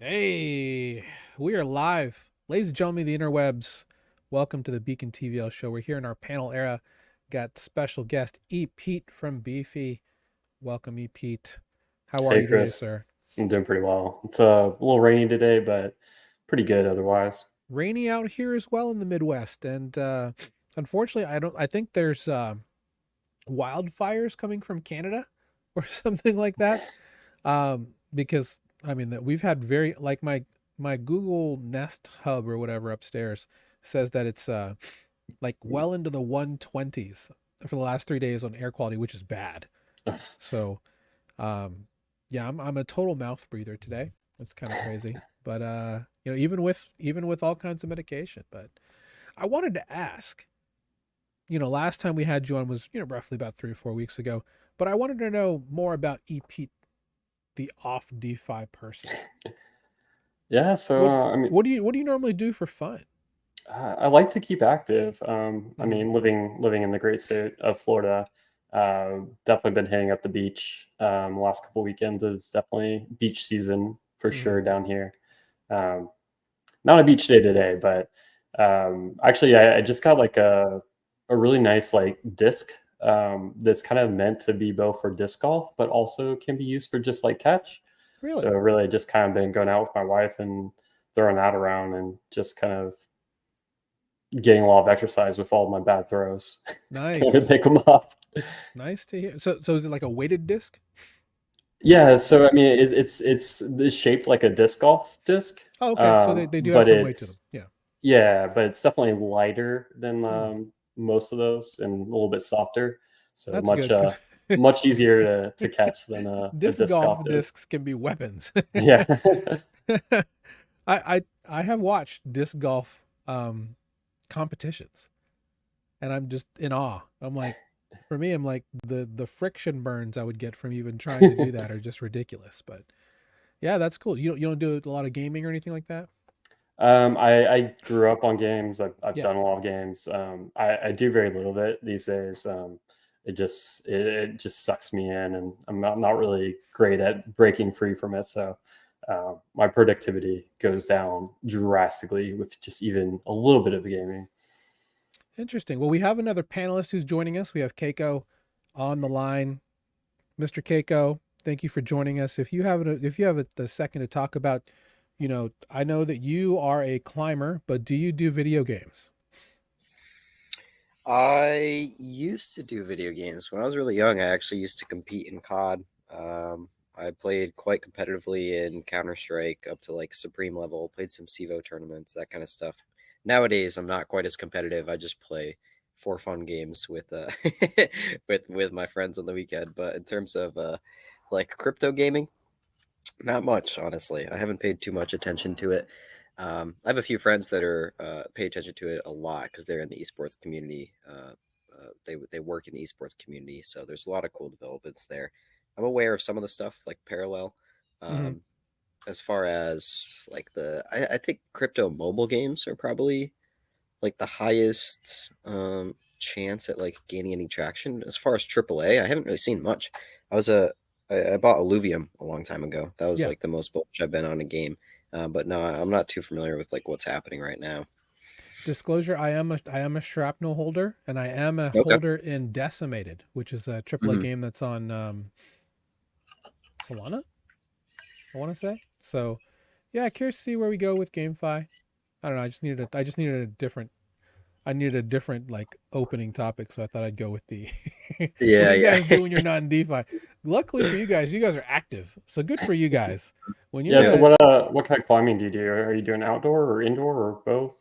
Hey, we are live. Ladies and gentlemen, the interwebs, welcome to the Beacon TVL show. We're here in our panel era. Got special guest E. Pete from Beefy. Welcome, E. Pete. How are Hey you today, Chris, sir? I'm doing pretty well. It's a little rainy today, but pretty good otherwise. Rainy out here as well in the Midwest. And unfortunately, I think there's wildfires coming from Canada or something like that. Because I mean that we've had very like my Google Nest hub or whatever upstairs says that it's like well into the 120s for the last 3 days on air quality, which is bad. So um yeah, I'm a total mouth breather today. It's kind of crazy. But even with all kinds of medication. But I wanted to ask, last time we had you on was, roughly about 3 or 4 weeks ago. But I wanted to know more about EP, the off DeFi person. Yeah, so What I mean, what do you normally do for fun? I like to keep active. I Hmm. mean, living in the great state of Florida, definitely been hitting up the beach. The last couple weekends is definitely beach season for Hmm. sure down here. Um, Not a beach day today, but actually, I just got like a really nice like disc that's kind of meant to be both for disc golf, but also can be used for just like catch. So Really really, just kind of been going out with my wife and throwing that around and just kind of getting a lot of exercise with all of my bad throws. Can't even nice, pick them up. nice to hear. So is it like a weighted disc? Yeah, so I mean, it's shaped like a disc golf disc, Oh, okay. So they do have but some weight to them. it's Yeah. yeah, but it's definitely lighter than Hmm. most of those and a little bit softer. So That's good because much easier to catch than a disc disc golf golf disc. discs can be weapons. Yeah. I have watched disc golf competitions, and I'm just in awe. I'm like, for me, I'm like the friction burns I would get from even trying to do that are just ridiculous. But yeah, that's cool. You don't do a lot of gaming or anything like that? I grew up on games. I've Yeah. done a lot of games. I do very little of it these days. It just sucks me in, and I'm not really great at breaking free from it. So my productivity goes down drastically with just even a little bit of gaming. Interesting. Well, we have another panelist who's joining us. We have Keiko on the line. Mr. Keiko, thank you for joining us. If you have the second to talk about, I know that you are a climber, but do you do video games? I used to do video games. When I was really young, I actually used to compete in COD. I played quite competitively in Counter-Strike up to like Supreme level, played some CEVO tournaments, that kind of stuff. Nowadays, I'm not quite as competitive. I just play for fun games with with my friends on the weekend. But in terms of like crypto gaming, not much, honestly. I haven't paid too much attention to it. I have a few friends that are pay attention to it a lot because they're in the esports community. They work in the esports community, so there's a lot of cool developments there. I'm aware of some of the stuff like Parallel. Hmm. Um, as far as like I think crypto mobile games are probably like the highest chance at like gaining any traction. As far as AAA, I haven't really seen much. I was a I bought Illuvium a long time ago. That was Yeah. like the most bullish I've been on a game. But no, I'm not too familiar with like what's happening right now. Disclosure: I am a shrapnel holder, and I am a Okay. holder in Decimated, which is a AAA Hmm. game that's on Solana, I want to say. So yeah, curious to see where we go with GameFi. I don't know. I needed a different like opening topic, so I thought I'd go with the what Yeah, do you yeah, guys do when you're not in DeFi? Luckily for you guys are active, so good for you guys. When you're Yeah. So yeah. what kind of climbing do you do? Are you doing outdoor or indoor or both?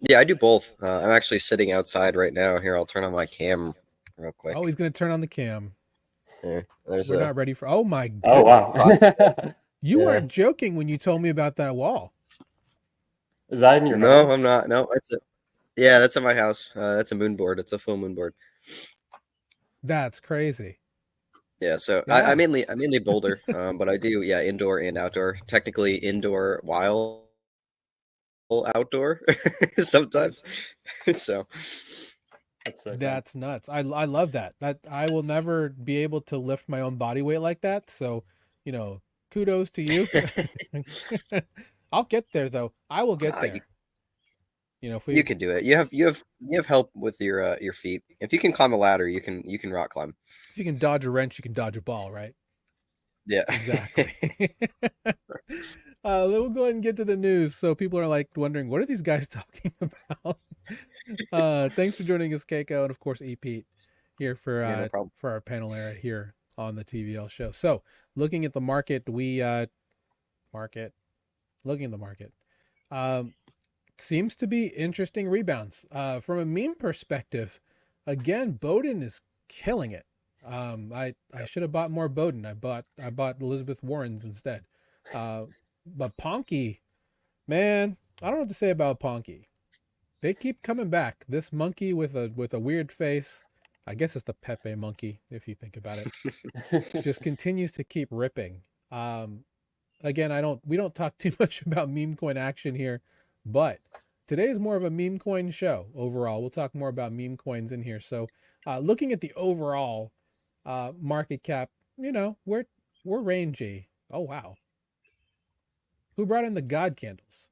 Yeah, I do both. I'm actually sitting outside right now. Here, I'll turn on my cam real oh, quick. he's gonna turn on the cam. Yeah, there's We're a not ready for. Oh my Oh nice goodness, wow. you yeah. weren't joking when you told me about that wall. Is that in your No, home? I'm not. No, that's it. Yeah, that's at my house. That's a moon board. It's a full moon board. That's crazy. Yeah, so I Yeah, mainly boulder, but I do yeah indoor and outdoor. Technically indoor while outdoor sometimes. So That's sick, man. that's nuts. I love that. That I will never be able to lift my own body weight like that. So, you know, kudos to you. I'll get there though. I will get there. You know, if you can do it. You have help with your feet. If you can climb a ladder, you can rock climb. If you can dodge a wrench, you can dodge a ball, right? Yeah, exactly. We'll go ahead and get to the news. So people are like wondering, what are these guys talking about? Thanks for joining us, Keiko, and of course, Pete here for no problem. for our panel era here on the TVL show. So looking at the market, looking at the market, seems to be interesting rebounds. From a meme perspective, again, Bowden is killing it. I should have bought more Bowden. I bought Elizabeth Warren's instead. But Ponky, man, I don't know what to say about Ponky. They keep coming back. This monkey with a weird face, I guess it's the Pepe monkey if you think about it, just continues to keep ripping. Again, we don't talk too much about meme coin action here, but today is more of a meme coin show overall. We'll talk more about meme coins in here. So, looking at the overall market cap, you know, we're rangy. Oh wow. Who brought in the God candles?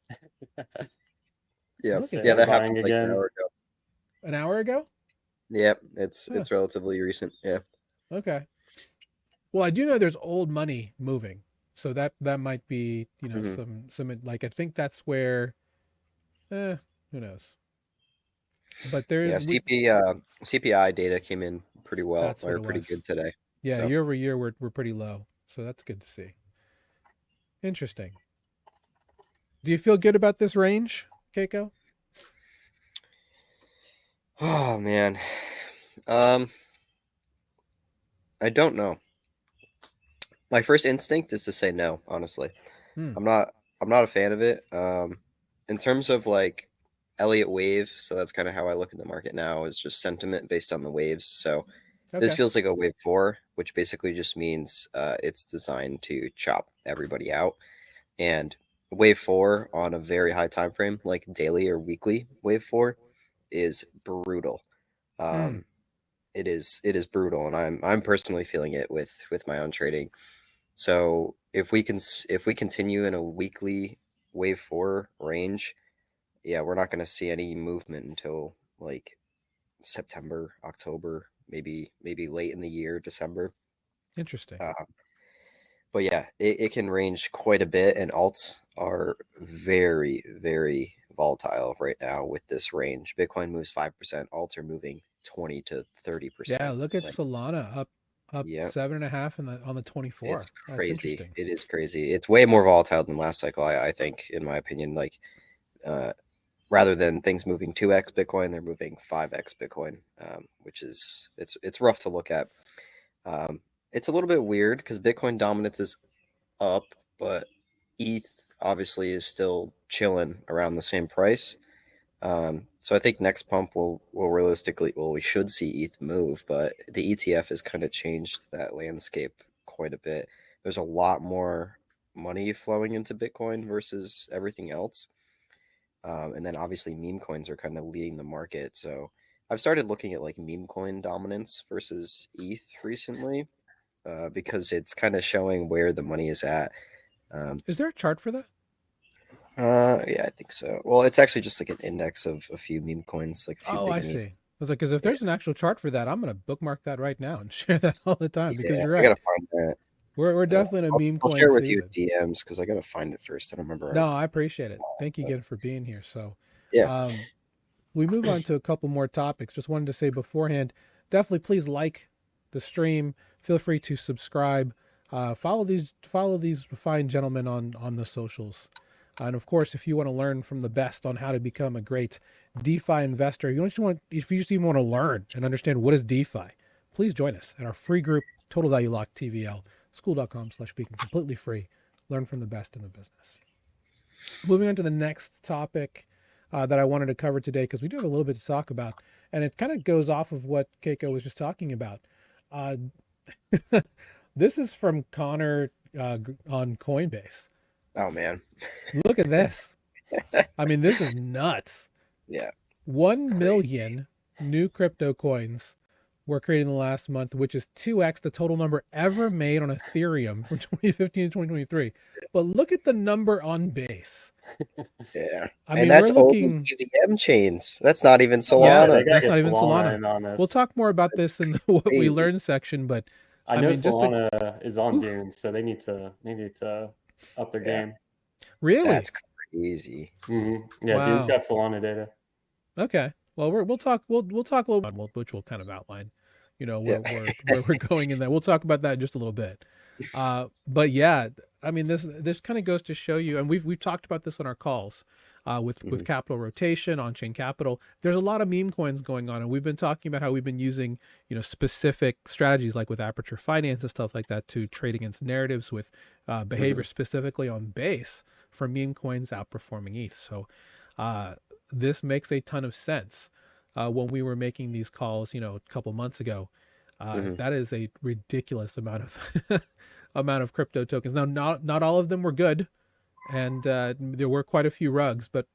Yeah, Look at that that. happened like Again. an hour ago. An hour ago? Yep, it's relatively recent. Yeah. Okay. Well, I do know there's old money moving, so that might be, you know, some like, I think that's where, who knows. But there's CPI data came in pretty well, That's what or it pretty was. good today. Yeah, So. year over year we're pretty low, so that's good to see. Interesting. Do you feel good about this range, Keiko? Oh man, I don't know. My first instinct is to say no. Honestly, I'm not a fan of it. In terms of like Elliott wave, so that's kind of how I look at the market now. Is just sentiment based on the waves. So this feels like a wave 4, which basically just means it's designed to chop everybody out. And wave 4 on a very high time frame, like daily or weekly wave 4, is brutal. It is brutal, and I'm personally feeling it with my own trading. So if we continue in a weekly wave 4 range, yeah, we're not going to see any movement until like September, October, maybe late in the year, December. Interesting. But yeah, it can range quite a bit, and alts are very, very volatile right now with this range. Bitcoin moves 5%, alts are moving 20 to 30%. Yeah, look at Solana up 7.5 on the 24. It's crazy. That's interesting. It is crazy. It's way more volatile than last cycle, I think, in my opinion. Like, rather than things moving 2x Bitcoin, they're moving 5x Bitcoin, which is it's rough to look at. It's a little bit weird because Bitcoin dominance is up, but ETH obviously is still chilling around the same price. So I think next pump will realistically, we should see ETH move, but the ETF has kind of changed that landscape quite a bit. There's a lot more money flowing into Bitcoin versus everything else. And then obviously meme coins are kind of leading the market. So I've started looking at like meme coin dominance versus ETH recently, because it's kind of showing where the money is at. Is there a chart for that? Yeah, I think so. Well, it's actually just like an index of a few meme coins, like a few. Oh, I see. I was like, because if there's an actual chart for that, I'm gonna bookmark that right now and share that all the time, because you're right. I gotta find that. We're definitely in a meme coin I'll share with season. you DMs because I gotta find it first. I don't remember. No, I appreciate it. Thank you again for being here. So yeah, we move on to a couple more topics. Just wanted to say beforehand, definitely please like the stream. Feel free to subscribe. Follow these fine gentlemen on the socials. And of course, if you want to learn from the best on how to become a great DeFi investor, if you just even want to learn and understand what is DeFi, please join us at our free group, Total Value Lock TVL, school.com/beacon, completely free. Learn from the best in the business. Moving on to the next topic that I wanted to cover today, because we do have a little bit to talk about, and it kind of goes off of what Keiko was just talking about. This is from Conor on Coinbase. Oh man, look at this. I mean, this is nuts. Yeah, 1 million new crypto coins were created in the last month, which is 2x the total number ever made on Ethereum from 2015 to 2023. But look at the number on Base. Yeah. I And mean, that's we're only looking. EVM chains. That's not even I was gonna say, Solana. they gotta That's get not even Solana Solana. in on this. We'll talk more about this in the what we Crazy. learned section, but I know mean, just to, Solana is on Whew. DUNE, so they need to up their Yeah. game. Really? That's crazy. Yeah, Wow. DUNE's got Solana data. Okay. Well, we'll talk a little bit, which we'll kind of outline, you know, where we're going in that. We'll talk about that in just a little bit. But yeah, I mean, this kind of goes to show you, and we've talked about this on our calls, with capital rotation, on-chain capital. There's a lot of meme coins going on, and we've been talking about how we've been using, you know, specific strategies like with Aperture Finance and stuff like that to trade against narratives with behavior specifically on Base for meme coins outperforming ETH. So this makes a ton of sense. When we were making these calls, you know, a couple months ago, that is a ridiculous amount of crypto tokens. Now, not all of them were good, and there were quite a few rugs. But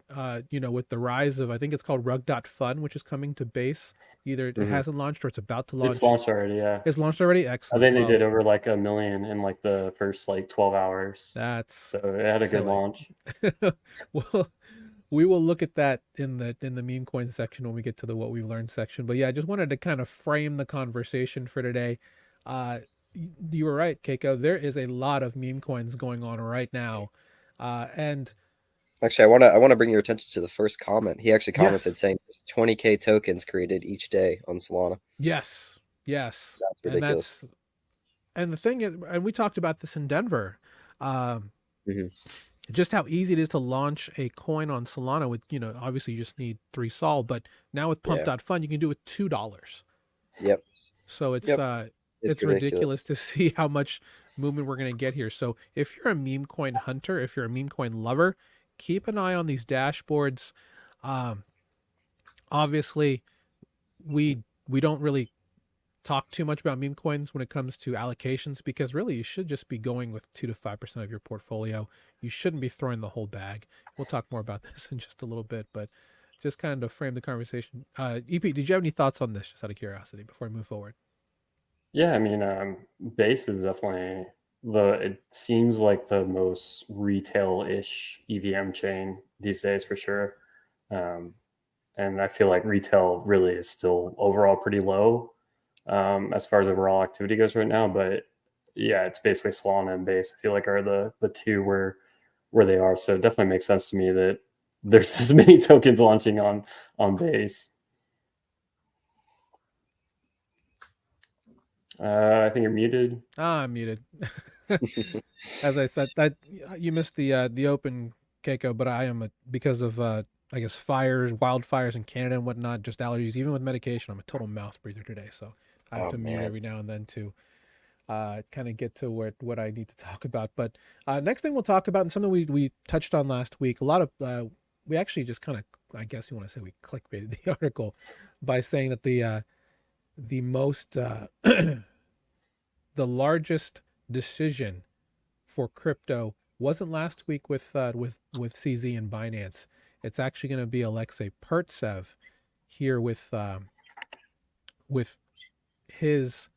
you know, with the rise of, I think it's called Rug.Fun, which is coming to Base, either it hasn't launched or it's about to launch. It's launched already, yeah. It's launched already. I Excellent. think they did over like 1 million in like the first like 12 hours. That's so it had a good launch. Well, we will look at that in the meme coin section when we get to the what we've learned section. But yeah, I just wanted to kind of frame the conversation for today. You were right, Keiko. There is a lot of meme coins going on right now, and actually, I want to bring your attention to the first comment. He actually commented saying there's 20K tokens created each day on Solana. Yes. That's ridiculous. And the thing is, and we talked about this in Denver. Just how easy it is to launch a coin on Solana with, you know, obviously you just need 3 Sol, but now with Pump.Fun, you can do it with $2. Yep. So it's ridiculous to see how much movement we're going to get here. So if you're a meme coin hunter, if you're a meme coin lover, keep an eye on these dashboards. Obviously we don't really talk too much about meme coins when it comes to allocations, because really you should just be going with 2 to 5% of your portfolio. You shouldn't be throwing the whole bag. We'll talk more about this in just a little bit, but just kind of to frame the conversation. EP, did you have any thoughts on this, just out of curiosity, before we move forward? Yeah, I mean, Base is definitely it seems like the most retail-ish EVM chain these days for sure. And I feel like retail really is still overall pretty low as far as overall activity goes right now. But yeah, it's basically Solana and Base, I feel like, are the two where they are. So it definitely makes sense to me that there's as many tokens launching on Base. I think you're muted. I'm muted. As I said, that you missed the open, Keiko, but I am because of I guess wildfires in Canada and whatnot, just allergies. Even with medication, I'm a total mouth breather today, so I have to mute every now and then to kind of get to what I need to talk about. But next thing we'll talk about, and something we touched on last week, a lot of we actually just kind of, I guess you want to say, we clickbaited the article by saying that the most the largest decision for crypto wasn't last week with CZ and Binance. It's actually going to be Alexey Pertsev here with his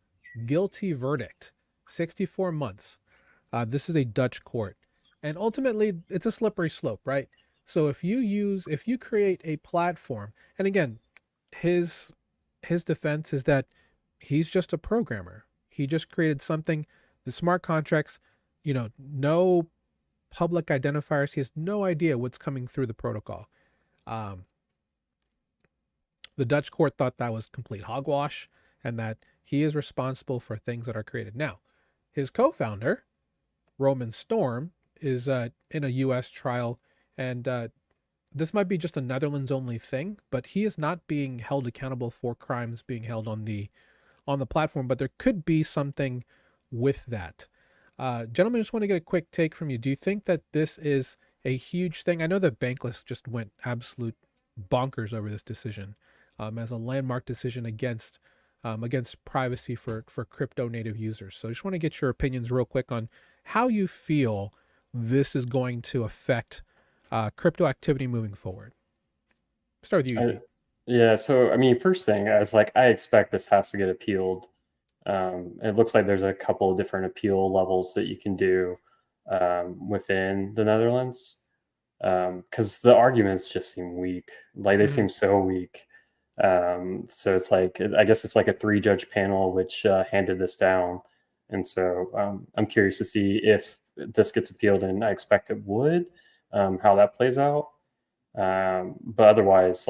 guilty verdict, 64 months. This is a Dutch court, and ultimately it's a slippery slope, right? So if you create a platform, and again, his defense is that he's just a programmer. He just created something, the smart contracts, you know, no public identifiers. He has no idea what's coming through the protocol. The Dutch court thought that was complete hogwash and that he is responsible for things that are created. Now, his co-founder, Roman Storm, is in a U.S. trial, and this might be just a Netherlands only thing, but he is not being held accountable for crimes being held on the platform, but there could be something with that. Gentlemen, I just want to get a quick take from you. Do you think that this is a huge thing? I know that Bankless just went absolute bonkers over this decision as a landmark decision against privacy for crypto native users. So I just want to get your opinions real quick on how you feel this is going to affect crypto activity moving forward. Start with you, Yeah, so I mean, first thing, I was like, I expect this has to get appealed. It looks like there's a couple of different appeal levels that you can do within the Netherlands, because the arguments just seem weak. Like they seem so weak. So it's like, I guess it's like a three-judge panel which handed this down, and so I'm curious to see if this gets appealed, and I expect it would. How that plays out, but otherwise,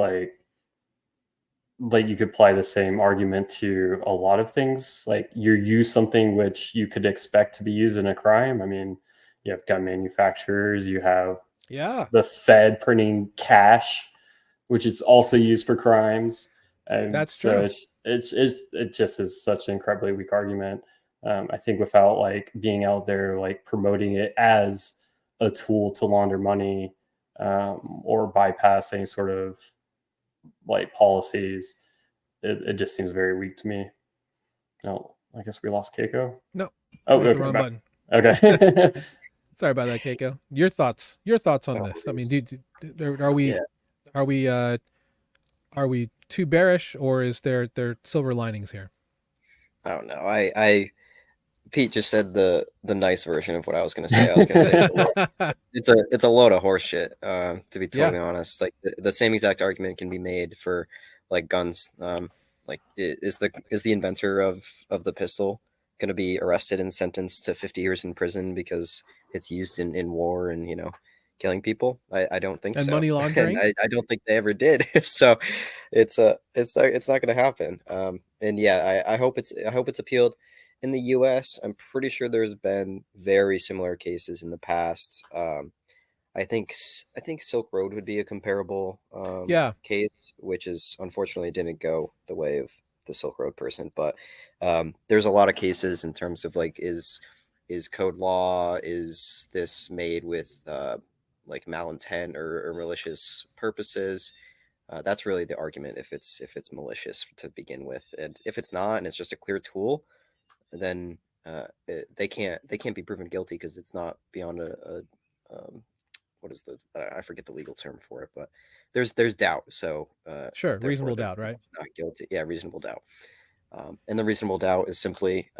like you could apply the same argument to a lot of things. Like you use something which you could expect to be used in a crime. I mean, you have gun manufacturers, you have Yeah, the Fed printing cash, which is also used for crimes, and that's so true. it just is such an incredibly weak argument. I think without like being out there like promoting it as a tool to launder money, or bypass any sort of like policies, it just seems very weak to me. No, I guess we lost Keiko. No, Oh, you hit the okay, wrong back. button. Okay. Sorry about that, Keiko. Your thoughts on No this. I mean, worries. are we Yeah. are we uh are we too bearish, or is there silver linings here? I don't know. I Pete just said the nice version of what I was going to say. I was going to say it's a load of horse shit. To be Yeah, totally honest, like the same exact argument can be made for like guns. Like is the inventor of the pistol going to be arrested and sentenced to 50 years in prison because it's used in war and killing people? I don't think and so, money and laundering. I don't think they ever did. So it's not going to happen. And yeah, I hope it's appealed. In the US, I'm pretty sure there's been very similar cases in the past. I think Silk Road would be a comparable Yeah, case, which is unfortunately didn't go the way of the Silk Road person. But there's a lot of cases in terms of like is code law, is this made with like malintent or malicious purposes? That's really the argument if it's malicious to begin with, and if it's not, and it's just a clear tool, then they can't be proven guilty because it's not beyond a what is the I forget the legal term for it, but there's doubt, so sure. therefore Reasonable they're doubt, right? not guilty. Yeah, reasonable doubt. And the reasonable doubt is simply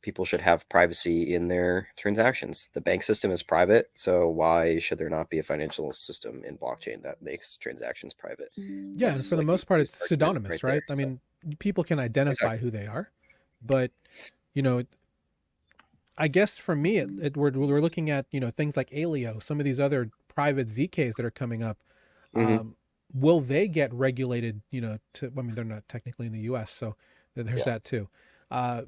people should have privacy in their transactions. The bank system is private, so why should there not be a financial system in blockchain that makes transactions private? Yeah, and That's for the like the most part, easiest it's argument right pseudonymous, there. right? I So mean, people can identify exactly. who they are, but you know, I guess for me, we're looking at things like Alio, some of these other private ZKs that are coming up. Hmm. Um, will they get regulated? I mean, they're not technically in the U.S., so there's Yeah. that too. Uh,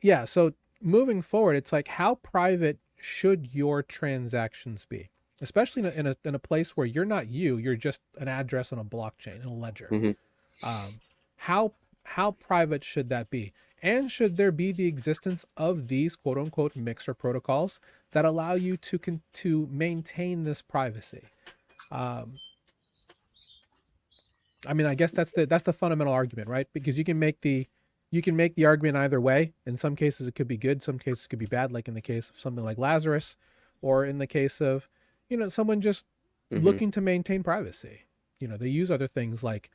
yeah, so moving forward, it's like how private should your transactions be, especially in a place where you're not you're just an address on a blockchain in a ledger. Hmm. Um, how private should that be? And should there be the existence of these quote unquote mixer protocols that allow you to maintain this privacy? Um, I mean, I guess that's the fundamental argument, right? Because you can make the argument either way. In some cases, it could be good. Some cases, it could be bad. Like in the case of something like Lazarus, or in the case of someone just Hmm. looking to maintain privacy. They use other things like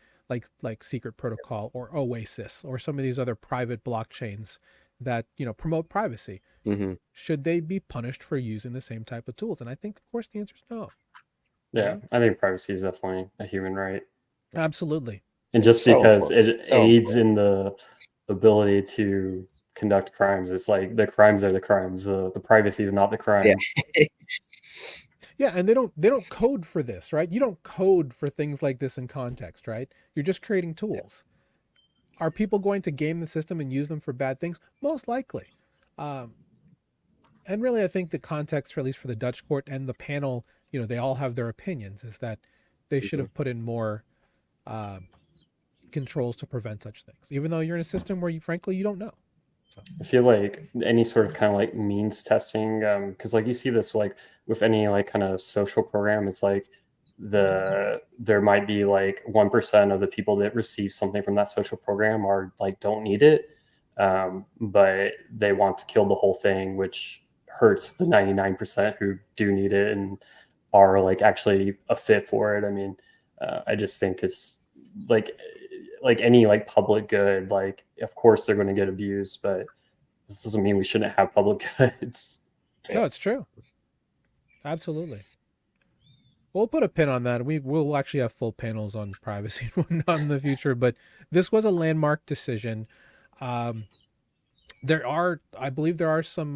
Secret Protocol or Oasis or some of these other private blockchains that promote privacy. Hmm. Should they be punished for using the same type of tools? And I think, of course, the answer is no. Yeah, I think privacy is definitely a human right. Absolutely. And just So because important. it So aids important. in the ability to conduct crimes, it's like the crimes are the crimes. The privacy is not the Yeah. crime. Yeah, and they don't code for this, right? You don't code for things like this in context, right? You're just creating Yeah. tools. Are people going to game the system and use them for bad things? Most likely. Um, and really, I think the context, for at least for the Dutch court and the panel, they all have their opinions. Is that they should Mhm. have put in more uh, controls to prevent such things, even though you're in a system where frankly, you don't know. So I feel like any sort of kind of like means testing, because like you see this like with any like kind of social program, it's like there might be like 1% of the people that receive something from that social program are like don't need it, but they want to kill the whole thing, which hurts the 99% who do need it and are like actually a fit for it. I mean, I just think it's like any like public good, like of course they're going to get abused, but this doesn't mean we shouldn't have public goods. No, it's true. Absolutely. We'll put a pin on that. Will actually have full panels on privacy in the future, but this was a landmark decision. Um, I believe there are some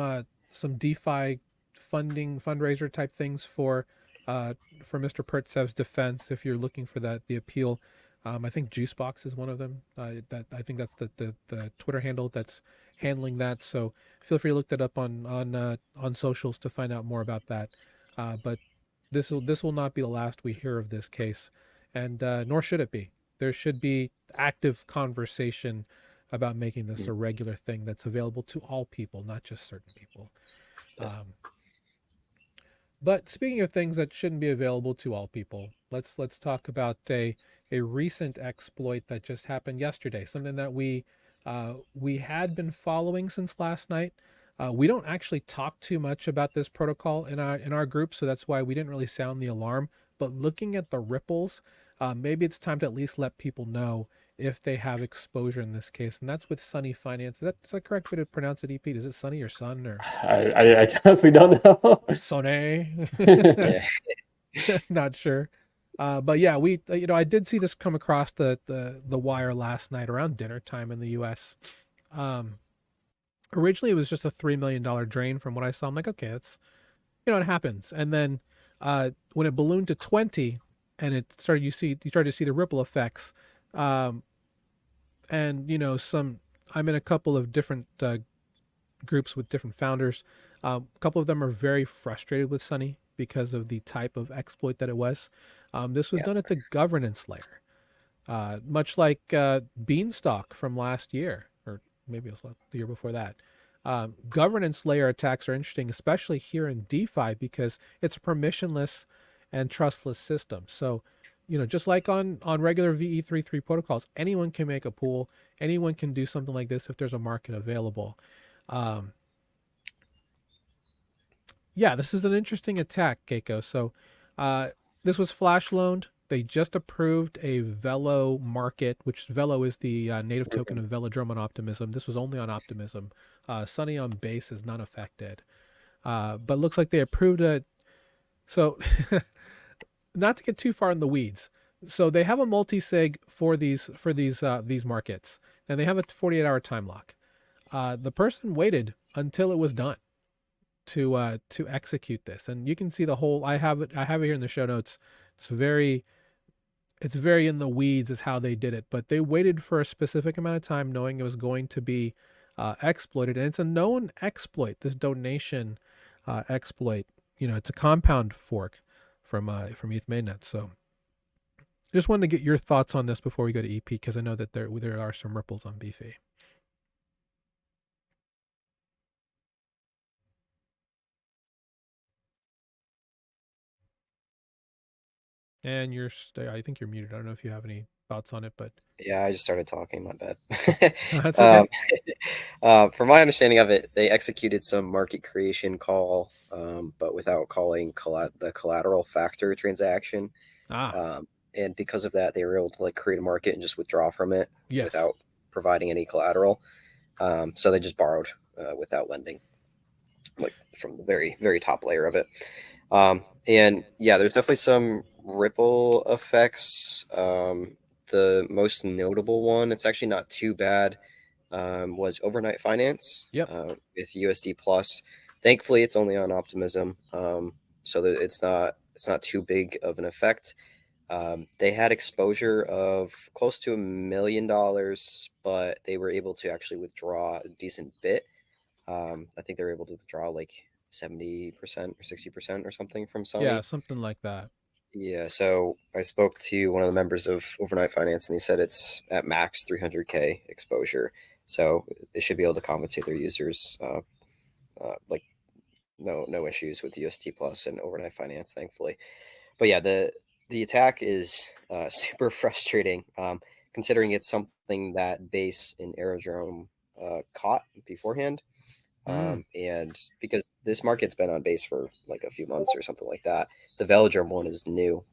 DeFi fundraiser type things for Mr. Pertsev's defense. If you're looking for the appeal, I think Juicebox is one of them. I think that's the Twitter handle that's handling that. So feel free to look that up on socials to find out more about that. But this will not be the last we hear of this case, and nor should it be. There should be active conversation about making this a regular thing that's available to all people, not just certain people. But speaking of things that shouldn't be available to all people, let's talk about a recent exploit that just happened yesterday. Something that we had been following since last night. We don't actually talk too much about this protocol in our group, so that's why we didn't really sound the alarm. But looking at the ripples, maybe it's time to at least let people know if they have exposure in this case, and that's with Sunny Finance. Is that correct way to pronounce it, EP? Is it Sunny or Sun or I guess we don't know. Sonne? Not sure. But yeah, I did see this come across the wire last night around dinner time in the US. Originally it was just a $3 million drain from what I saw. I'm like, okay, it's, it happens. And then when it ballooned to 20 and it started, you started to see the ripple effects. And I'm in a couple of different groups with different founders. A couple of them are very frustrated with Sunny because of the type of exploit that it was. This was done at the governance layer, much like Beanstalk from last year, or maybe it was the year before that. Governance layer attacks are interesting, especially here in DeFi, because it's a permissionless and trustless system. So, just like on regular VE3 protocols, anyone can make a pool. Anyone can do something like this if there's a market available. Yeah, this is an interesting attack, Keiko. So this was flash loaned. They just approved a Velo market, which Velo is the native token of Veldrome on Optimism. This was only on Optimism. Sunny on base is not affected. But looks like they approved it. So not to get too far in the weeds. So they have a multi-sig for these markets, and they have a 48-hour time lock. The person waited until it was done to execute this, and you can see the whole. I have it here in the show notes. It's very in the weeds as how they did it, but they waited for a specific amount of time, knowing it was going to be exploited, and it's a known exploit. This donation exploit, it's a compound fork from ETH mainnet. So just wanted to get your thoughts on this before we go to EP, because I know that there are some ripples on BFA. And I think you're muted. I don't know if you have any thoughts on it, but yeah, I just started talking. My bad. That's okay. From my understanding of it, they executed some market creation call, but without calling the collateral factor transaction. And because of that, they were able to create a market and just withdraw from it without providing any collateral. So they just borrowed without lending, from the very, very top layer of it. And yeah, there's definitely some ripple effects. The most notable one, it's actually not too bad, was overnight finance with USD Plus. Thankfully, it's only on Optimism, so that it's not too big of an effect. They had exposure of close to $1 million, but they were able to actually withdraw a decent bit. I think they were able to withdraw 70% or 60% or something from Sonne. Yeah, something like that. Yeah, so I spoke to one of the members of Overnight Finance, and he said it's at max 300K exposure. So they should be able to compensate their users, no issues with UST Plus and Overnight Finance, thankfully. But yeah, the attack is super frustrating, considering it's something that Base and Aerodrome caught beforehand. And because this market's been on base for a few months or something like that, the Veldrome one is new,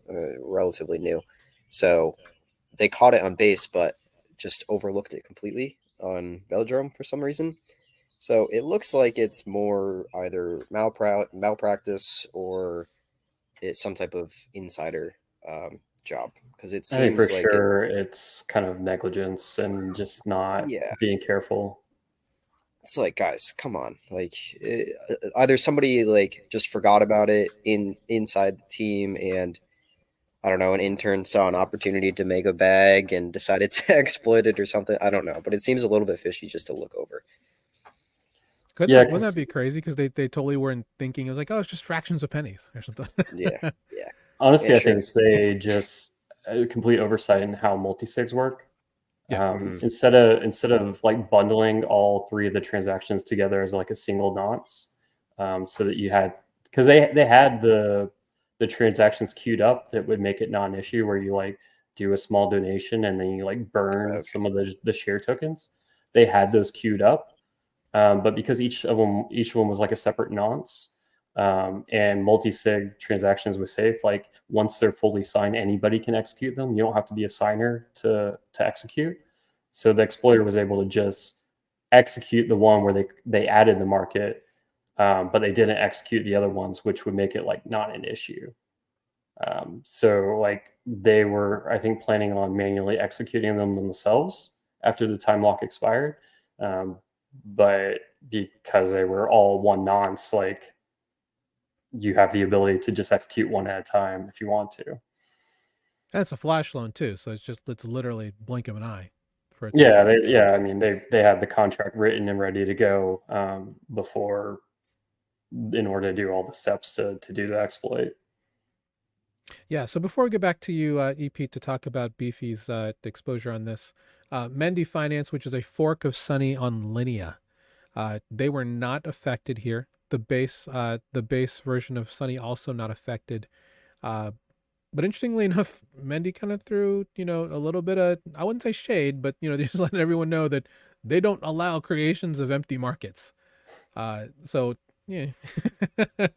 relatively new. So they caught it on base, but just overlooked it completely on Veldrome for some reason. So it looks like it's more either malpractice or it's some type of insider job, because it I think for seems like sure it's kind of negligence and just not yeah, being careful. it's like, guys, come on, like either somebody like just forgot about it inside the team, and I don't know, an intern saw an opportunity to make a bag and decided to exploit it or something. I don't know, but it seems a little bit fishy just to look over. Yeah, Wouldn't that because be crazy? Because they totally weren't thinking. It was like, oh, it's just fractions of pennies or something. Yeah, yeah, honestly, and I sure. think they just complete oversight in how multi-sigs work. Yeah. Mhm. Instead of like bundling all three of the transactions together as like a single nonce, so that you had, because they had the transactions queued up that would make it non-issue, where you like do a small donation and then you like burn Okay. some of the share tokens. They had those queued up, but because each one was like a separate nonce, and multi-sig transactions was safe. Like once they're fully signed, anybody can execute them. You don't have to be a signer to execute. So the exploiter was able to just execute the one where they added the market, but they didn't execute the other ones, which would make it like not an issue. So like they were, I think, planning on manually executing them themselves after the time lock expired. But because they were all one nonce, like you have the ability to just execute one at a time if you want to. That's a flash loan too, so it's literally blink of an eye for it to Yeah, happen. So. yeah. I mean, they had the contract written and ready to go, before, in order to do all the steps to do the exploit. Yeah. So before we get back to you, EP, to talk about Beefy's exposure on this, Mendy Finance, which is a fork of Sunny on Linea, they were not affected here. The base version of Sunny also not affected. But interestingly enough, Mendy kind of threw, a little bit of, I wouldn't say shade, but, they're just letting everyone know that they don't allow creations of empty markets. So, yeah. I'm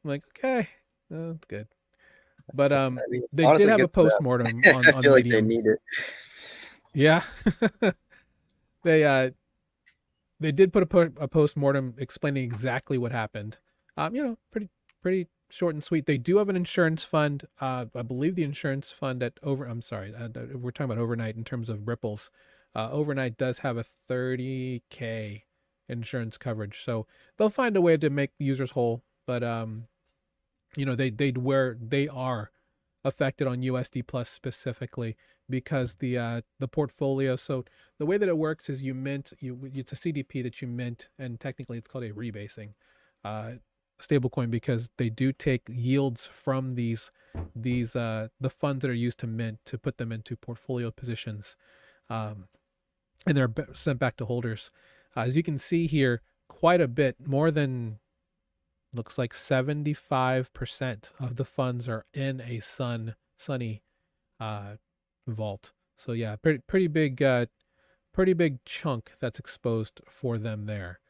like, okay, that's good. But I mean, they did honestly, have good a for post-mortem them. I on feel like they Medium. need it. Yeah. they they did put a post-mortem explaining exactly what happened. Pretty short and sweet. They do have an insurance fund. I believe the insurance fund I'm sorry, we're talking about overnight in terms of ripples. Overnight does have a 30K insurance coverage, so they'll find a way to make users whole. But they are affected on USD Plus specifically because the portfolio. So the way that it works is it's a CDP that you mint, and technically it's called a rebasing stablecoin, because they do take yields from these the funds that are used to mint to put them into portfolio positions, um, and they're sent back to holders. As you can see here, quite a bit more than, looks like 75% of the funds are in a Sunny vault. So yeah, pretty big chunk that's exposed for them there.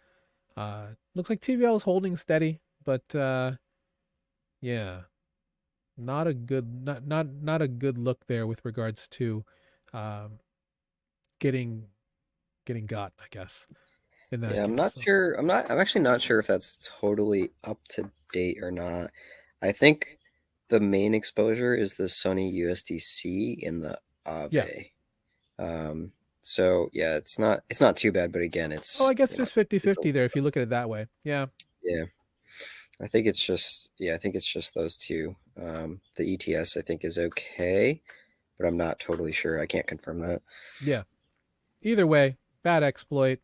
Looks like TVL is holding steady, but yeah, not a good look there with regards to um, getting got, I guess, in that Yeah, I'm case. not So sure. I'm actually not sure if that's totally up to date or not. I think the main exposure is the Sony USDC in the yeah. Aave. Um, so yeah, it's not too bad, but again, Oh, it's I guess you it know is 50 it's a 50 there if you look at it that way. Yeah. yeah. I think it's just those two. The ETS I think is okay, but I'm not totally sure. I can't confirm that. Yeah. Either way, bad exploit.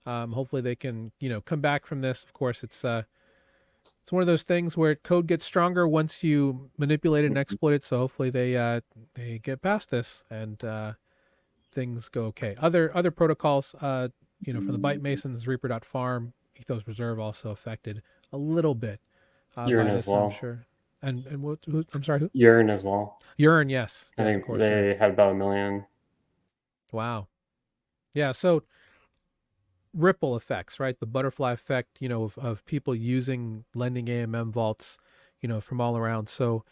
Hopefully they can, come back from this. Of course, it's one of those things where code gets stronger once you manipulate it and exploit it. So hopefully they get past this and things go okay. Other protocols, from the Byte Masons, Reaper.farm, Ethos Reserve also affected a little bit Urine by as this, I'm well. sure. And I'm sorry, who? Urine as well. Urine, yes, I yes, of think course, Urine. they had about 1 million. Wow. Yeah. So ripple effects, right? The butterfly effect, of people using lending AMM vaults, from all around. So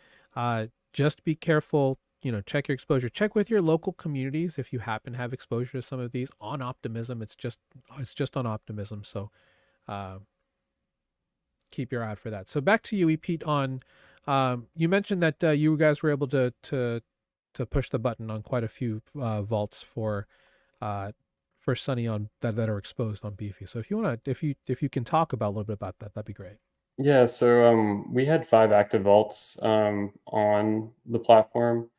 just be careful, check your exposure. Check with your local communities if you happen to have exposure to some of these on Optimism. It's just on Optimism. So keep your eye out for that. So back to you, Pete. On you mentioned that you guys were able to push the button on quite a few vaults for Sonny on that are exposed on Beefy. So if you can talk about a little bit about that, that'd be great. Yeah, so we had 5 active vaults on the platform,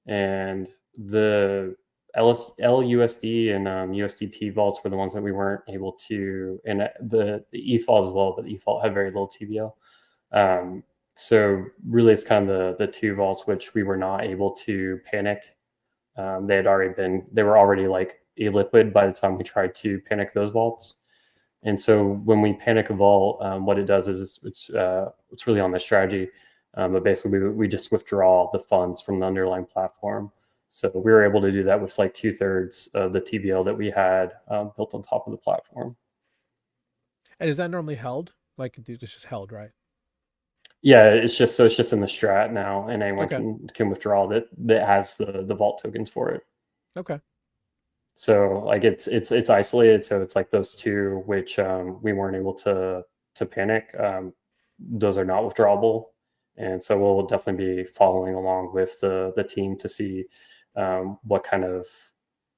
and the LUSD and USDT vaults were the ones that we weren't able to, and the ETH vault as well, but the ETH vault had very little TVL. So really, it's kind of the 2 vaults which we were not able to panic. They were already like illiquid by the time we tried to panic those vaults. And so when we panic a vault, what it does is it's really on the strategy, but basically we just withdraw the funds from the underlying platform. So we were able to do that with like 2/3 of the TVL that we had built on top of the platform. And is that normally held? Like it's just held, right? Yeah, it's just in the strat now, and anyone can withdraw that has the vault tokens for it. Okay. So like it's isolated. So it's like those 2 which we weren't able to panic. Those are not withdrawable, and so we'll definitely be following along with the team to see what kind of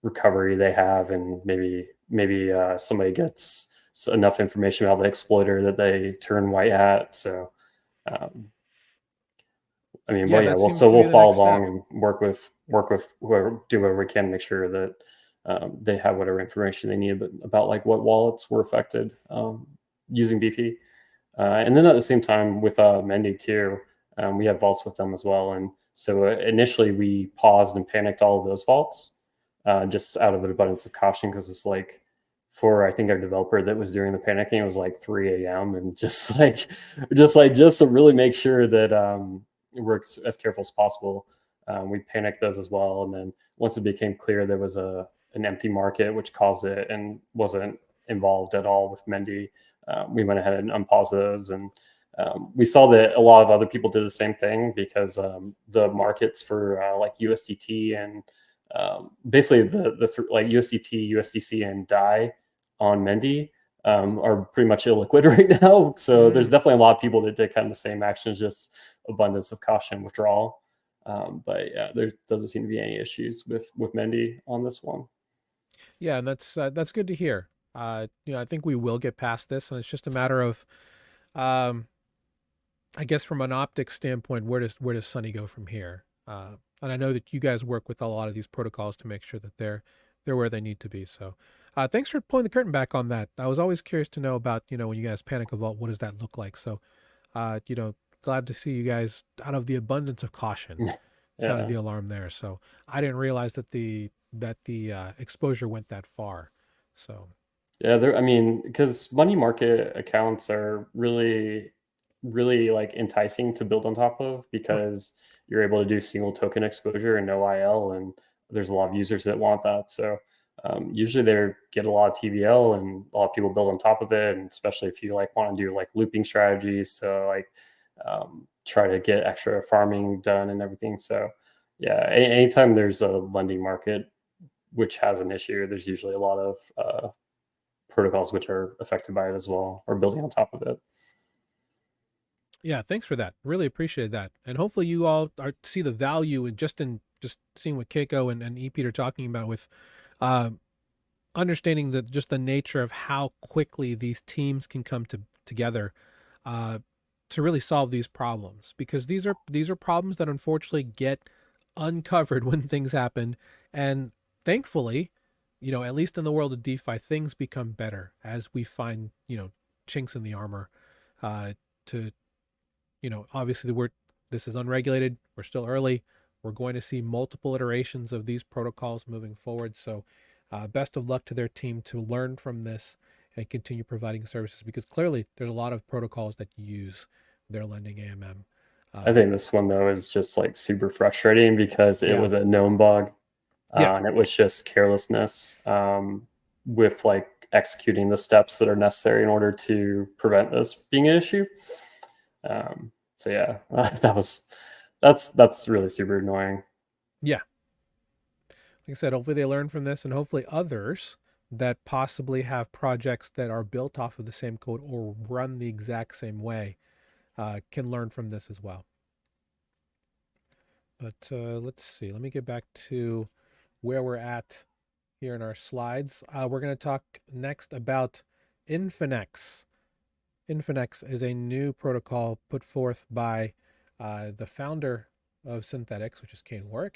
recovery they have, and maybe somebody gets enough information about the exploiter that they turn white hat. So I mean, Yeah, we'll follow along and work with whoever, do whatever we can to make sure that they have whatever information they need about like what wallets were affected using Beefy. And then at the same time with Mendy too, we have vaults with them as well. And so initially we paused and panicked all of those vaults just out of an abundance of caution, because it's like, for I think our developer that was doing the panicking, it was like 3 a.m. and just to really make sure that we're as careful as possible. We panicked those as well, and then once it became clear there was an empty market which caused it and wasn't involved at all with Mendy, we went ahead and unpaused those. And we saw that a lot of other people did the same thing, because the markets for like USDT and basically like USDT, USDC, and DAI on Mendy are pretty much illiquid right now. So there's definitely a lot of people that did kind of the same actions, just abundance of caution withdrawal. But yeah, there doesn't seem to be any issues with Mendy on this one. Yeah, and that's good to hear. I think we will get past this, and it's just a matter of, I guess from an optics standpoint, where does Sonny go from here? And I know that you guys work with a lot of these protocols to make sure that they're where they need to be. So thanks for pulling the curtain back on that. I was always curious to know about, when you guys panic a vault, what does that look like? So, glad to see you guys, out of the abundance of caution, sounded the alarm there. So I didn't realize that the exposure went that far. So yeah, I mean, because money market accounts are really like enticing to build on top of, because you're able to do single token exposure and no IL, and there's a lot of users that want that. So usually they get a lot of TVL, and a lot of people build on top of it, and especially if you like want to do like looping strategies to like try to get extra farming done and everything. So yeah, anytime there's a lending market which has an issue, there's usually a lot of protocols which are affected by it as well, or building on top of it. Yeah, thanks for that. Really appreciate that. And hopefully you all see the value in just seeing what Keiko and EP are talking about, with understanding just the nature of how quickly these teams can come together to really solve these problems, because these are problems that unfortunately get uncovered when things happen. And thankfully, at least in the world of DeFi, things become better as we find, chinks in the armor to obviously this is unregulated. We're still early. We're going to see multiple iterations of these protocols moving forward. So best of luck to their team to learn from this and continue providing services, because clearly there's a lot of protocols that use their lending AMM. I think this one though is just like super frustrating, because it was a known bug, and it was just carelessness with like executing the steps that are necessary in order to prevent this being an issue. So yeah, that's really super annoying. Yeah. Like I said, hopefully they learn from this, and hopefully others that possibly have projects that are built off of the same code or run the exact same way can learn from this as well. But let's see. Let me get back to where we're at here in our slides. We're going to talk next about Infinex. Infinex is a new protocol put forth by the founder of Synthetics, which is COINGECKO,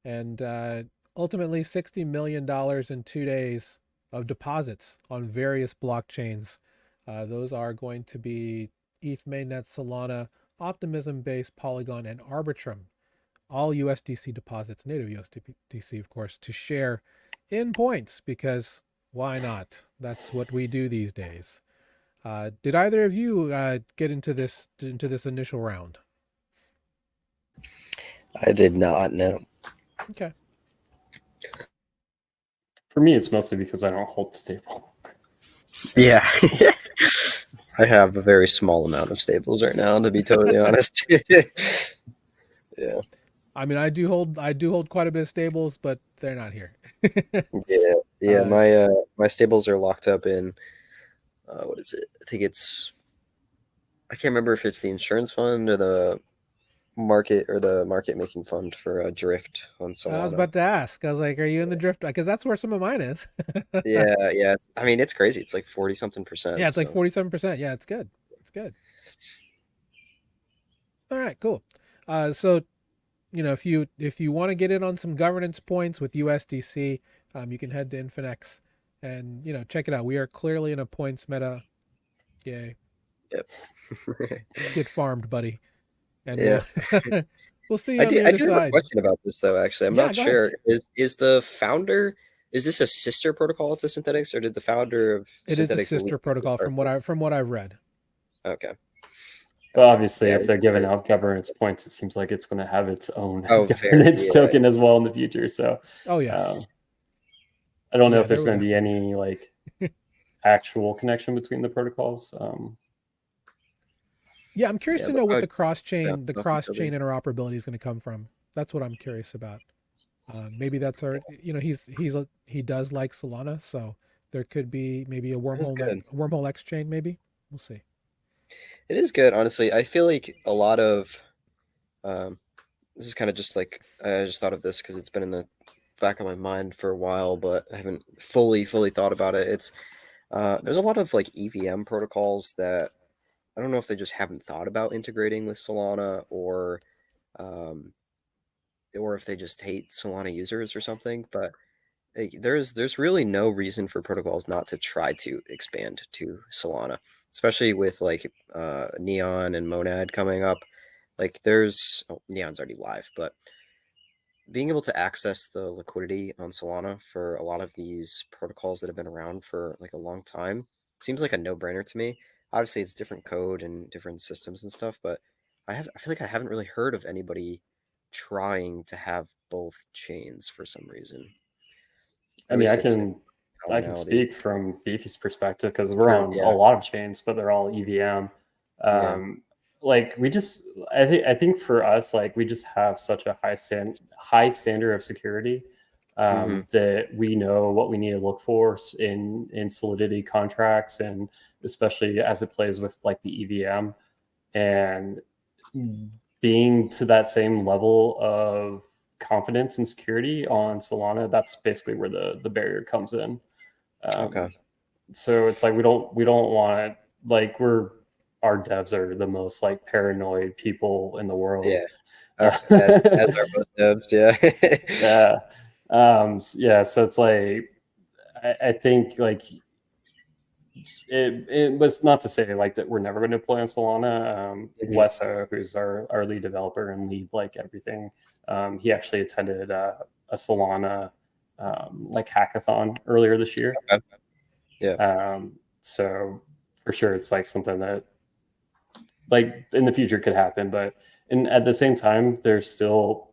and ultimately $60 million in 2 days of deposits on various blockchains. Those are going to be ETH mainnet, Solana, Optimism Base, Polygon, and Arbitrum. All USDC deposits, native USDC, of course, to share in points, because why not? That's what we do these days. Did either of you get into this initial round? I did not know. Okay. For me, it's mostly because I don't hold stable. Yeah. I have a very small amount of stables right now, to be totally honest. Yeah. I mean, I do hold quite a bit of stables, but they're not here. Yeah. My stables are locked up in what is it? I think it's, I can't remember if it's the insurance fund or the market making fund for Drift on Solana. I was about to ask. I was like, "Are you in the Drift?" Because that's where some of mine is. Yeah. I mean, it's crazy. It's like 40-something%. Yeah, it's like 47%. Yeah, it's good. It's good. All right, cool. So, if you want to get in on some governance points with USDC, you can head to Infinex and check it out. We are clearly in a points meta. Yay! Yep. Get farmed, buddy. And yeah. we'll see you on the other I do have side. a question about this, though. Actually, I'm not sure. Is the founder? Is this a sister protocol to Synthetics, or did the founder of Synthetics? It is a sister protocol from what I've read. Okay. But obviously, if they're giving out governance points, it seems like it's going to have its own governance token as well in the future. So, I don't know if there's going to be any like actual connection between the protocols. Yeah, I'm curious to know what the cross-chain interoperability is going to come from. That's what I'm curious about. Maybe that's our, he does like Solana, so there could be maybe a wormhole X chain. Maybe we'll see. It is good, honestly. I feel like a lot of this is kind of just like, I just thought of this because it's been in the back of my mind for a while, but I haven't fully thought about it. It's there's a lot of like EVM protocols that I don't know if they just haven't thought about integrating with Solana, or if they just hate Solana users or something. But there's really no reason for protocols not to try to expand to Solana, especially with like Neon and Monad coming up. Like Neon's already live, but being able to access the liquidity on Solana for a lot of these protocols that have been around for like a long time seems like a no-brainer to me. Obviously, it's different code and different systems and stuff, but I feel like I haven't really heard of anybody trying to have both chains for some reason. I mean, I can speak from Beefy's perspective because we're on a lot of chains, but they're all EVM. Like I think for us, like we just have such a high standard of security that we know what we need to look for in Solidity contracts, and especially as it plays with like the EVM, and being to that same level of confidence and security on Solana, that's basically where the barrier comes in. So it's like we don't want, like, our devs are the most like paranoid people in the world. Yeah, as are most devs. So it's like I think like it was not to say like that we're never going to deploy on Solana. Wesso, who's our lead developer and lead like everything, he actually attended a Solana like hackathon earlier this year. So for sure it's like something that like in the future could happen, but at the same time there's still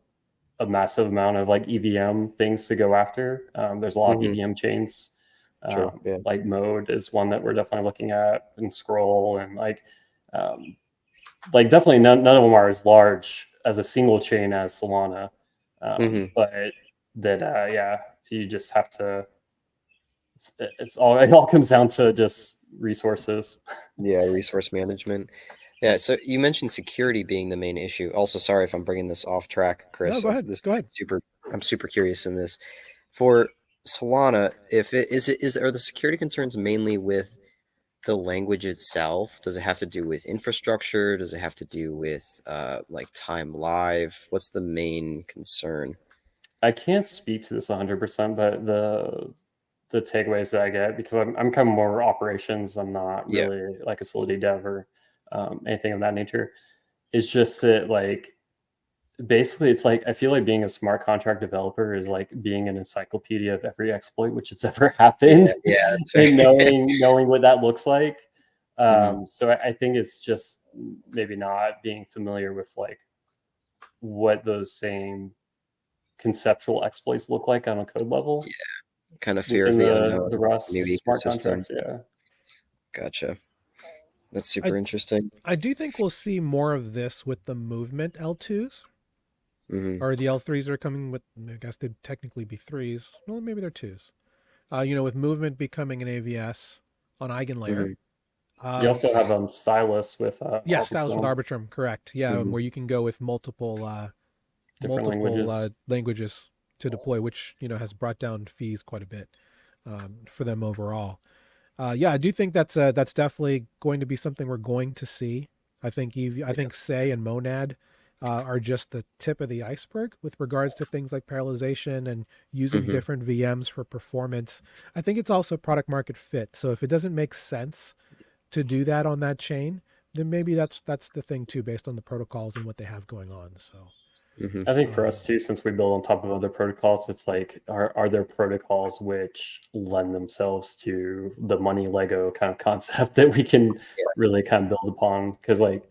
a massive amount of like EVM things to go after. There's a lot of EVM chains. Like Mode is one that we're definitely looking at, and Scroll, and like definitely none of them are as large as a single chain as Solana. But that yeah, you just have to. It's all. It all comes down to just resources. Yeah, resource management. Yeah, so you mentioned security being the main issue. Also, sorry if I'm bringing this off track, No, Chris. go ahead. This Go ahead. I'm super curious in this. For Solana, if are the security concerns mainly with the language itself? Does it have to do with infrastructure? Does it have to do with like time live? What's the main concern? I can't speak to this 100%, but the takeaways that I get, because I'm kind of more operations, I'm not Yeah. really like a facility dev or anything of that nature. It's just that like basically it's like I feel like being a smart contract developer is like being an encyclopedia of every exploit which has ever happened, Yeah, that's fair. and knowing what that looks like. So I think it's just maybe not being familiar with like what those same conceptual exploits look like on a code level. Yeah, kind of fear of Within the unknown, the Rust new smart ecosystem. contracts. Yeah. Gotcha. That's super interesting. I do think we'll see more of this with the movement L2s. Or the L3s are coming with, I guess they'd technically be 3s. Well, maybe they're 2s. With movement becoming an AVS on eigenlayer. You also have stylus with yeah, stylus with Arbitrum. Arbitrum, correct. Yeah, where you can go with multiple languages to deploy, which has brought down fees quite a bit for them overall. Yeah, I do think that's definitely going to be something we're going to see. I think Say and Monad are just the tip of the iceberg with regards to things like parallelization and using different VMs for performance. I think it's also product market fit. So if it doesn't make sense to do that on that chain, then maybe that's the thing too, based on the protocols and what they have going on. So I think for us too, since we build on top of other protocols, it's like are there protocols which lend themselves to the money Lego kind of concept that we can really kind of build upon? Because like,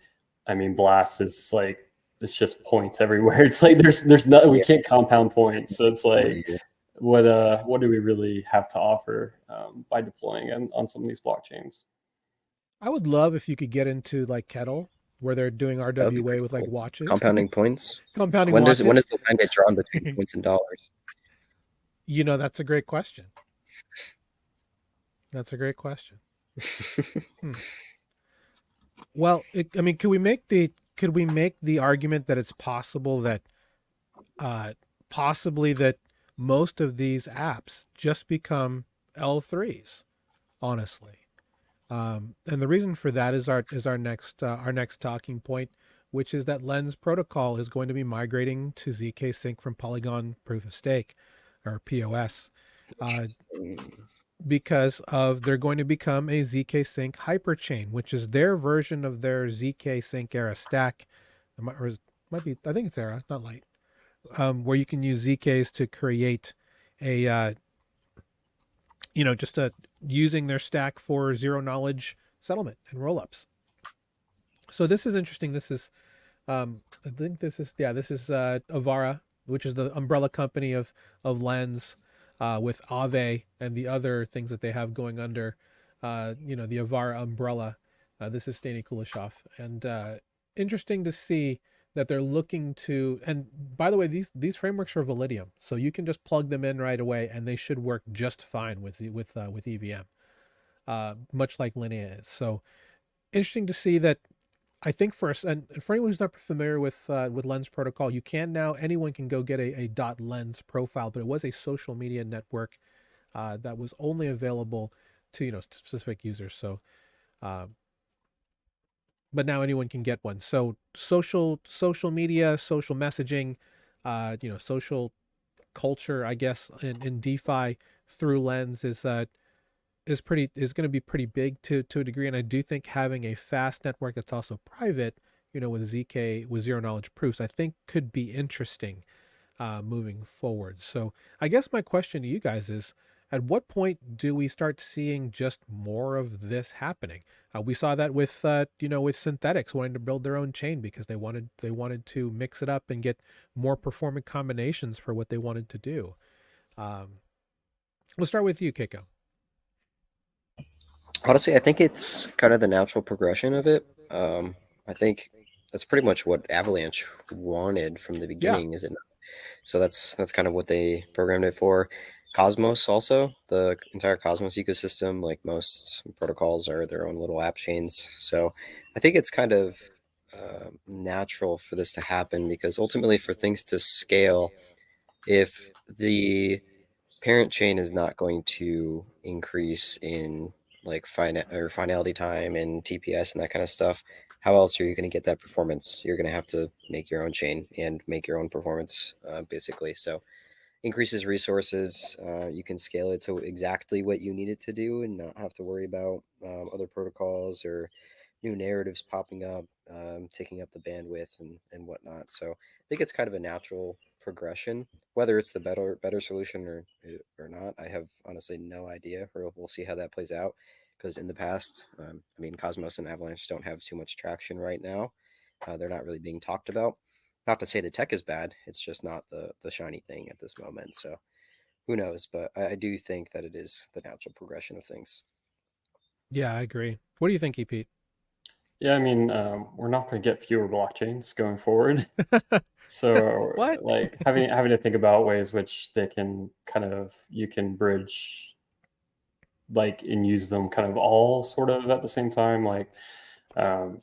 I mean, Blast is like it's just points everywhere. It's like there's no we can't compound points, so it's like what do we really have to offer by deploying on some of these blockchains? I would love if you could get into like Kettle, where they're doing RWA with like watches, compounding points. Compounding when watches. When does the line get drawn between points and dollars? That's a great question. That's a great question. Well, could we make the argument that it's possible that possibly that most of these apps just become L3s, honestly. And the reason for that is our next talking point, which is that Lens protocol is going to be migrating to zkSync from Polygon Proof of Stake, or POS, because they're going to become a zkSync hyperchain, which is their version of their zkSync era stack. Or it might be, I think it's era, not light, where you can use zk's to create a using their stack for zero knowledge settlement and rollups. So this is interesting. This is, I think this is Avara, which is the umbrella company of Lens, with Aave and the other things that they have going under, the Avara umbrella. This is Steny Kuleshov, and interesting to see that they're looking to. And by the way, these frameworks are Validium, so you can just plug them in right away, and they should work just fine with EVM, much like Linea is. So interesting to see that. I think first, and for anyone who's not familiar with Lens protocol, anyone can go get a .lens profile, but it was a social media network that was only available to specific users. So, but now anyone can get one. So social media, social messaging, social culture, I guess, in DeFi through Lens is going to be pretty big to a degree. And I do think having a fast network that's also private, with zk with zero knowledge proofs, I think could be interesting moving forward. So I guess my question to you guys is, at what point do we start seeing just more of this happening? We saw that with with Synthetics wanting to build their own chain because they wanted to mix it up and get more performant combinations for what they wanted to do. We'll start with you, Keiko. Honestly, I think it's kind of the natural progression of it. I think that's pretty much what Avalanche wanted from the beginning, is it not? So that's kind of what they programmed it for. Cosmos also, the entire Cosmos ecosystem, like most protocols, are their own little app chains. So I think it's kind of natural for this to happen, because ultimately for things to scale, if the parent chain is not going to increase in like finality time and TPS and that kind of stuff, how else are you going to get that performance? You're going to have to make your own chain and make your own performance, basically. So increases resources. You can scale it to exactly what you need it to do and not have to worry about other protocols or new narratives popping up, taking up the bandwidth and whatnot. So I think it's kind of a natural progression. Whether it's the better solution or not, I have honestly no idea. Or we'll see how that plays out. Because in the past, I mean, Cosmos and Avalanche don't have too much traction right now. They're not really being talked about. Not to say the tech is bad, it's just not the shiny thing at this moment. So who knows? But I do think that it is the natural progression of things. Yeah, I agree. What do you think, EP? Yeah, I mean, we're not going to get fewer blockchains going forward. So, What? like having to think about ways which they can you can bridge, like, and use them kind of all sort of at the same time, like, um,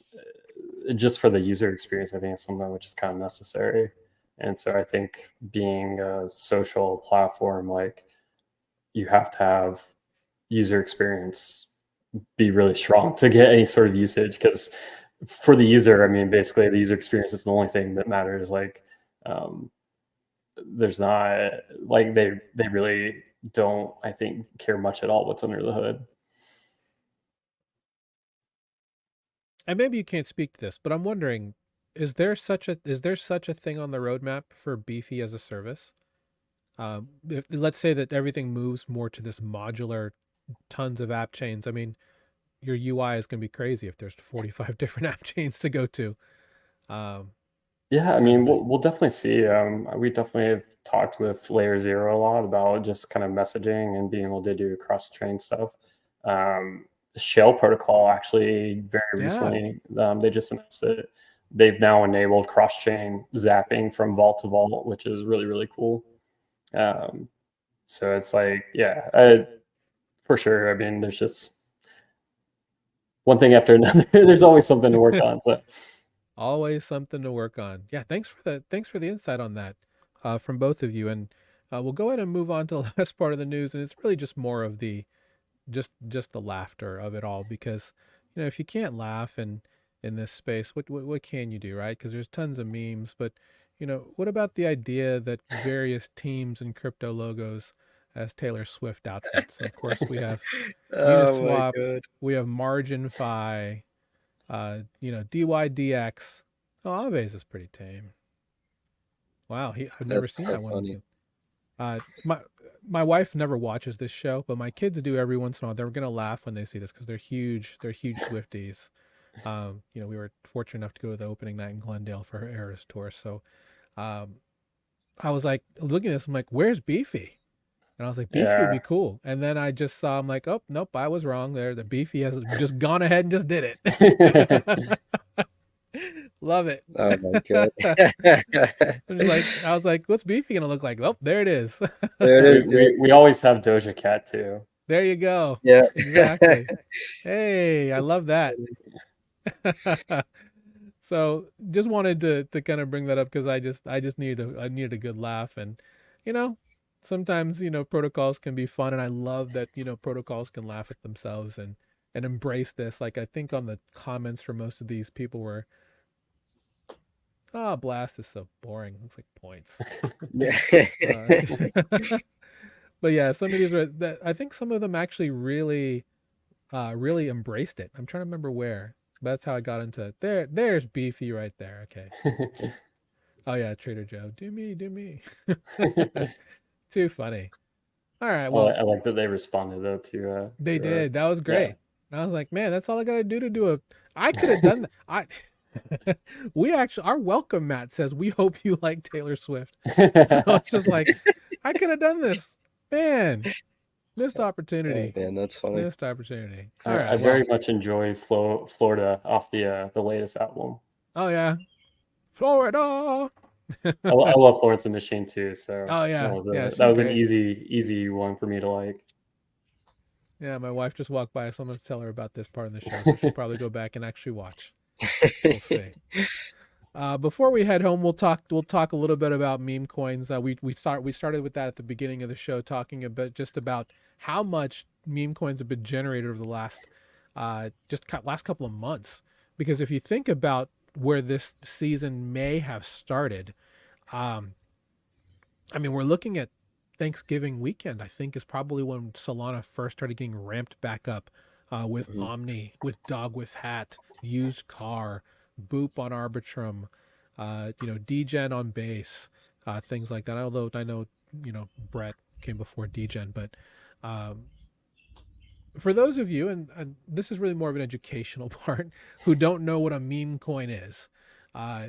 just for the user experience. I think it's something which is kind of necessary. And so I think being a social platform, like, you have to have user experience be really strong to get any sort of usage, because for the user, I mean, basically the user experience is the only thing that matters. Like, um, there's not, like, they really don't, I think, care much at all what's under the hood. And maybe you can't speak to this, but I'm wondering, is there such a thing on the roadmap for Beefy as a service? If let's say that everything moves more to this modular, tons of app chains. I mean, your UI is going to be crazy if there's 45 different app chains to go to. Yeah, I Type mean, of thing. we'll definitely see. We definitely have talked with Layer Zero a lot about just kind of messaging and being able to do cross-chain stuff. Shell Protocol actually very Yeah. recently, they just announced that they've now enabled cross-chain zapping from vault to vault, which is really, really cool. So it's like, yeah, for sure. I mean, there's just one thing after another. There's always something to work on. So Always something to work on. Yeah, thanks for the insight on that, from both of you. And we'll go ahead and move on to the last part of the news, and it's really just more of the just the laughter of it all, because if you can't laugh in this space, what can you do, right? Because there's tons of memes, but what about the idea that various teams and crypto logos as Taylor Swift outfits? And of course, we have Oh my Uniswap, god. we have Margin Fi, DYDX. Oh, Aves is pretty tame. Wow, I've never That's seen so that one. funny. My wife never watches this show, but my kids do every once in a while. They're gonna laugh when they see this because they're huge. They're huge Swifties. We were fortunate enough to go to the opening night in Glendale for her Eras tour. So, um, I was like looking at this. I'm like, "Where's Beefy?" And I was like, "Beefy would yeah. be cool." And then I just saw. I'm like, "Oh nope, I was wrong there. The Beefy has just gone ahead and just did it." Love it. Oh my god. I'm just like, I was like, "What's Beefy gonna look like?" Oh, there it is. There it we, is, dude. we always have Doja Cat too. There you go. Yeah. Exactly. Hey, I love that. So just wanted to kind of bring that up because I just needed a good laugh. And you know sometimes protocols can be fun, and I love that protocols can laugh at themselves and embrace this. Like, I think on the comments for most of these people were, "Oh, Blast is so boring, looks like points." Yeah. But yeah, some of these are that I think some of them actually really embraced it. I'm trying to remember where. But that's how I got into it. There's Beefy right there. Okay. Oh yeah, Trader Joe. Do me, do me. Too funny. All right. Well, I like that they responded though they to did. That was yeah. great. And I was like, man, that's all I gotta do a. I could have done that. We actually, our welcome mat says, "We hope you like Taylor Swift." So it's just like, I could have done this, man. Missed Oh opportunity. man, that's funny. Missed opportunity. All I right. Well. very much enjoy Florida off the latest album. Oh yeah. Florida. I love Florence and the Machine too, so Oh yeah, yeah, that she's was an great. easy one for me to like. Yeah, my wife just walked by, so I'm gonna tell her about this part of the show, so she'll probably go back and actually watch. We'll see. Before we head home, we'll talk a little bit about meme coins. We started with that at the beginning of the show, talking about how much meme coins have been generated over the last last couple of months. Because if you think about where this season may have started, um, I mean, we're looking at Thanksgiving weekend, I think, is probably when Solana first started getting ramped back up, with Omni, with Dog with Hat, Used Car, Boop on Arbitrum, Degen on base, things like that. Although I know, Brett came before Degen, but um, for those of you, and this is really more of an educational part, who don't know what a meme coin is, uh,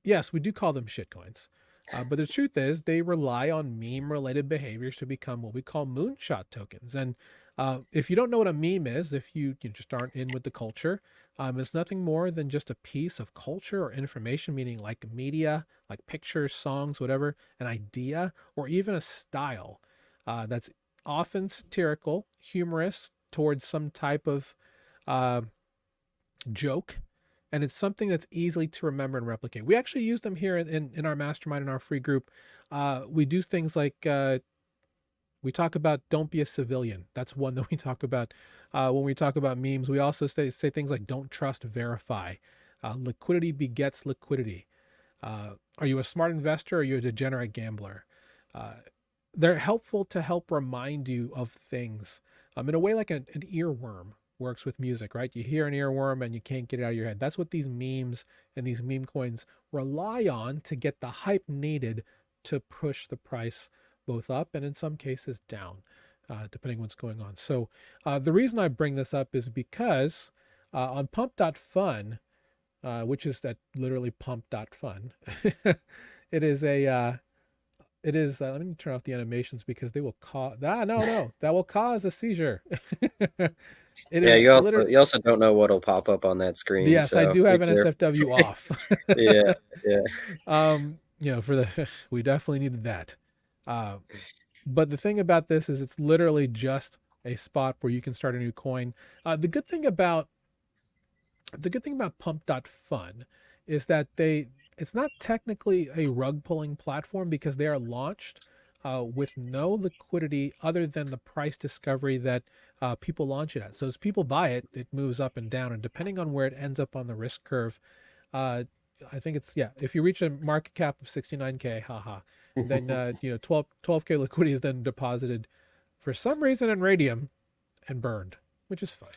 yes, we do call them shitcoins. But the truth is, they rely on meme-related behaviors to become what we call moonshot tokens. And if you don't know what a meme is, if you just aren't in with the culture, it's nothing more than just a piece of culture or information, meaning like media, like pictures, songs, whatever, an idea, or even a style that's often satirical, humorous towards some type of uh, joke, and it's something that's easily to remember and replicate. We actually use them here in our mastermind, in our free group. We do things like we talk about don't be a civilian. That's one that we talk about when we talk about memes. We also say things like don't trust, verify. Liquidity begets liquidity. Are you a smart investor or are you a degenerate gambler? They're helpful to help remind you of things in a way like an earworm works with music, right? You hear an earworm and you can't get it out of your head. That's what these memes and these meme coins rely on to get the hype needed to push the price both up and in some cases down, depending on what's going on. So the reason I bring this up is because on pump.fun, which is that literally pump.fun, it is a let me turn off the animations because they will cause that will cause a seizure. You also don't know what'll pop up on that screen. Yes, I so do have NSFW off. yeah. We definitely needed that. But the thing about this is it's literally just a spot where you can start a new coin. The good thing about pump.fun is that it's not technically a rug pulling platform because they are launched with no liquidity other than the price discovery that people launch it at. So as people buy it, it moves up and down, and depending on where it ends up on the risk curve, I think if you reach a market cap of 69K, then 12K liquidity is then deposited for some reason in Radium and burned, which is fine,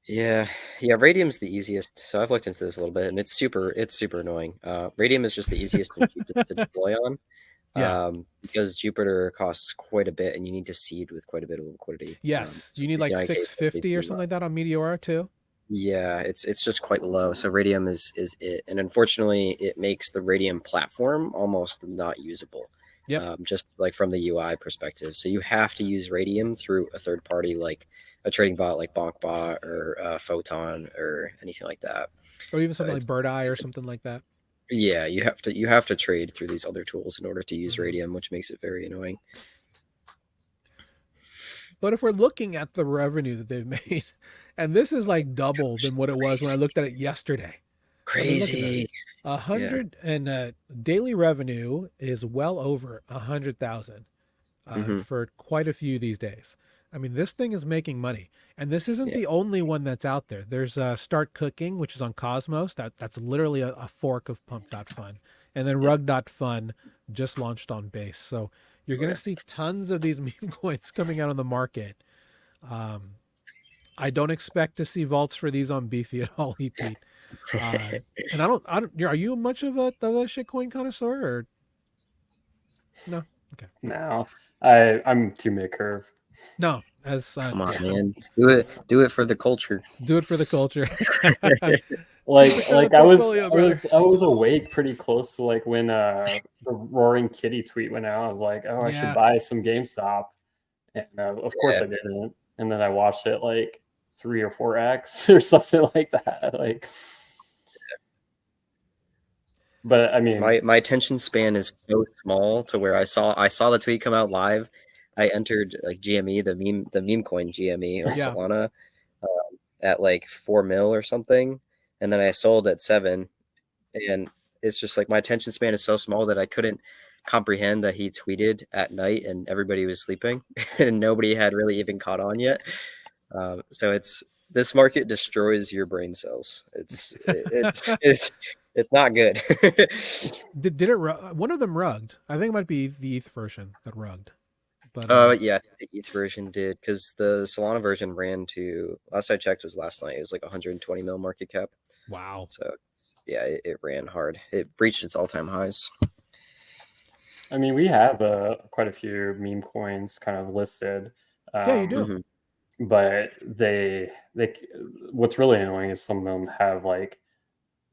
Yeah, Radium's the easiest. So I've looked into this a little bit, and it's super annoying. Radium is just the easiest and cheapest to deploy on. Yeah. Because Jupiter costs quite a bit, and you need to seed with quite a bit of liquidity. Yes, so you need like 69K 650 or something like that on Meteora too. Yeah, it's just quite low. So Radium is it, and unfortunately, it makes the Radium platform almost not usable. Yep. Just like from the UI perspective. So you have to use Radium through a third party, like a trading bot like BonkBot or Photon or anything like that. Or even something like Bird Eye or something like that. Yeah, you have to trade through these other tools in order to use Radium, which makes it very annoying. But if we're looking at the revenue that they've made, and this is like double than what it was when I looked at it yesterday. Crazy. I mean, and daily revenue is well over 100,000 for quite a few these days. I mean, this thing is making money, and this isn't the only one that's out there. There's Start Cooking, which is on Cosmos. That's literally a fork of Pump.fun, and then Rug.fun just launched on Base. So you're going to see tons of these meme coins coming out on the market. I don't expect to see vaults for these on Beefy at all, Pete. And I don't. Are you much of a shitcoin connoisseur or no? Okay. No, I'm too mid curve. No, come on, man, do it for the culture. Do it for the culture. I was awake pretty close to like when the Roaring Kitty tweet went out. I was like, oh, I should buy some GameStop, and of course I didn't. And then I watched it like 3 or 4x or something like that. Like, But I mean, My attention span is so small to where I saw the tweet come out live. I entered like GME, the meme coin GME on Yeah. Solana at like 4 mil or something, and then I sold at 7, and it's just like my attention span is so small that I couldn't comprehend that he tweeted at night and everybody was sleeping and nobody had really even caught on yet. So it's this market destroys your brain cells. It's not good. Did it one of them rugged? I think it might be the ETH version that rugged. But Yeah, I think the ETH version did because the Solana version ran to last I checked was last night. It was like 120 mil market cap. wow. So yeah, it ran hard. It breached its all-time highs. I mean, we have quite a few meme coins kind of listed. Yeah, you do. But they what's really annoying is some of them have like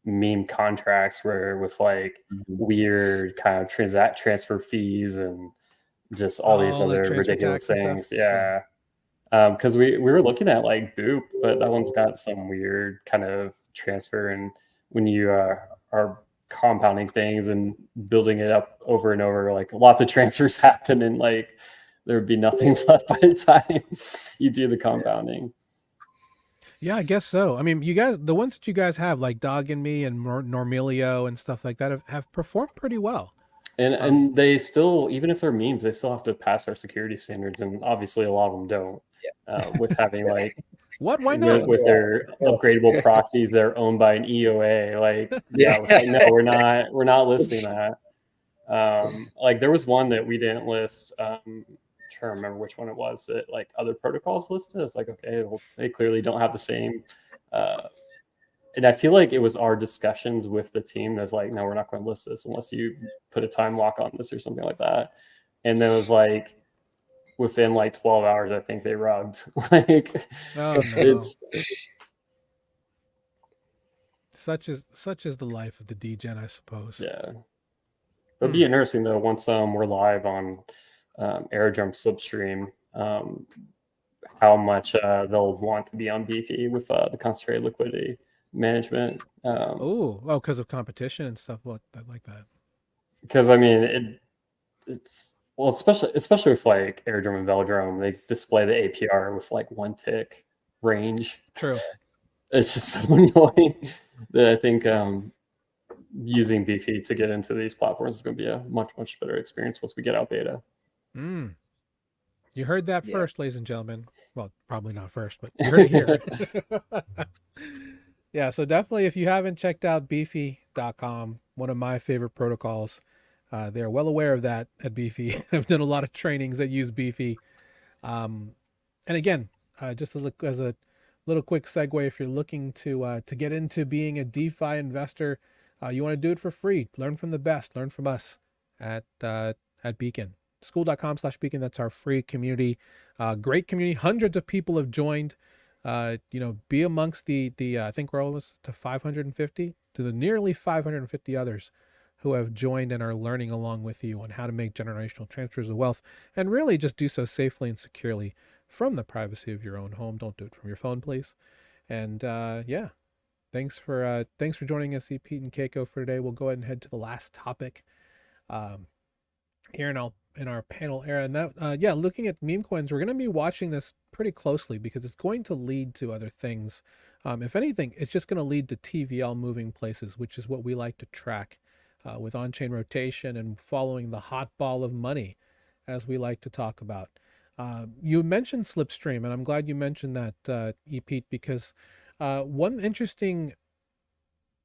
meme contracts where with like weird kind of transfer fees and just all these Like other transfer ridiculous tax and things. stuff. Yeah. Because we were looking at like Boop, but that one's got some weird kind of transfer, and when you are compounding things and building it up over and over, like lots of transfers happen, and like there would be nothing left by the time you do the compounding. Yeah, I guess so. I mean, you guys, the ones that you guys have, like Dog and Me and Normilio and stuff like that, have performed pretty well. And they still, even if they're memes, they still have to pass our security standards, and obviously a lot of them don't. With having like what? Why not? with their upgradable proxies that are owned by an EOA, like it's like, no, we're not listing that. Like there was one that we didn't list. I'm trying to remember which one it was that like other protocols listed. It's like, okay, well, they clearly don't have the same. And I feel like it was our discussions with the team that's like, no, we're not going to list this unless you put a time lock on this or something like that. And then it was like within like 12 hours, I think they rugged. Like, oh, no. it's such is the life of the DGen, I suppose. Yeah. It'll be interesting though once we're live on Aerodrome Slipstream, how much they'll want to be on Beefy with the concentrated liquidity management. Because of competition and stuff like that. Because I mean, it's well, especially with like Aerodrome and Veldrome, they display the APR with like 1 tick range. True. It's just so annoying that I think using Beefy to get into these platforms is going to be a much better experience once we get out beta. You heard that first, ladies and gentlemen. Well, probably not first, but you heard it here. Yeah, so definitely if you haven't checked out beefy.com, one of my favorite protocols, they're well aware of that at Beefy. I've done a lot of trainings that use Beefy. And again, just as a little quick segue, if you're looking to get into being a DeFi investor, you want to do it for free. Learn from the best. Learn from us at Beacon. School.com/Beacon. That's our free community. Great community. Hundreds of people have joined. Be amongst the I think we're almost to 550, to the nearly 550 others who have joined and are learning along with you on how to make generational transfers of wealth and really just do so safely and securely from the privacy of your own home. Don't do it from your phone, please. And yeah, thanks for joining us, Pete and Keiko, for today. We'll go ahead and head to the last topic here in our panel era. And that looking at meme coins, we're going to be watching this pretty closely because it's going to lead to other things. If anything, it's just going to lead to TVL moving places, which is what we like to track with on-chain rotation and following the hot ball of money, as we like to talk about. You mentioned Slipstream, and I'm glad you mentioned that, Pete, because one interesting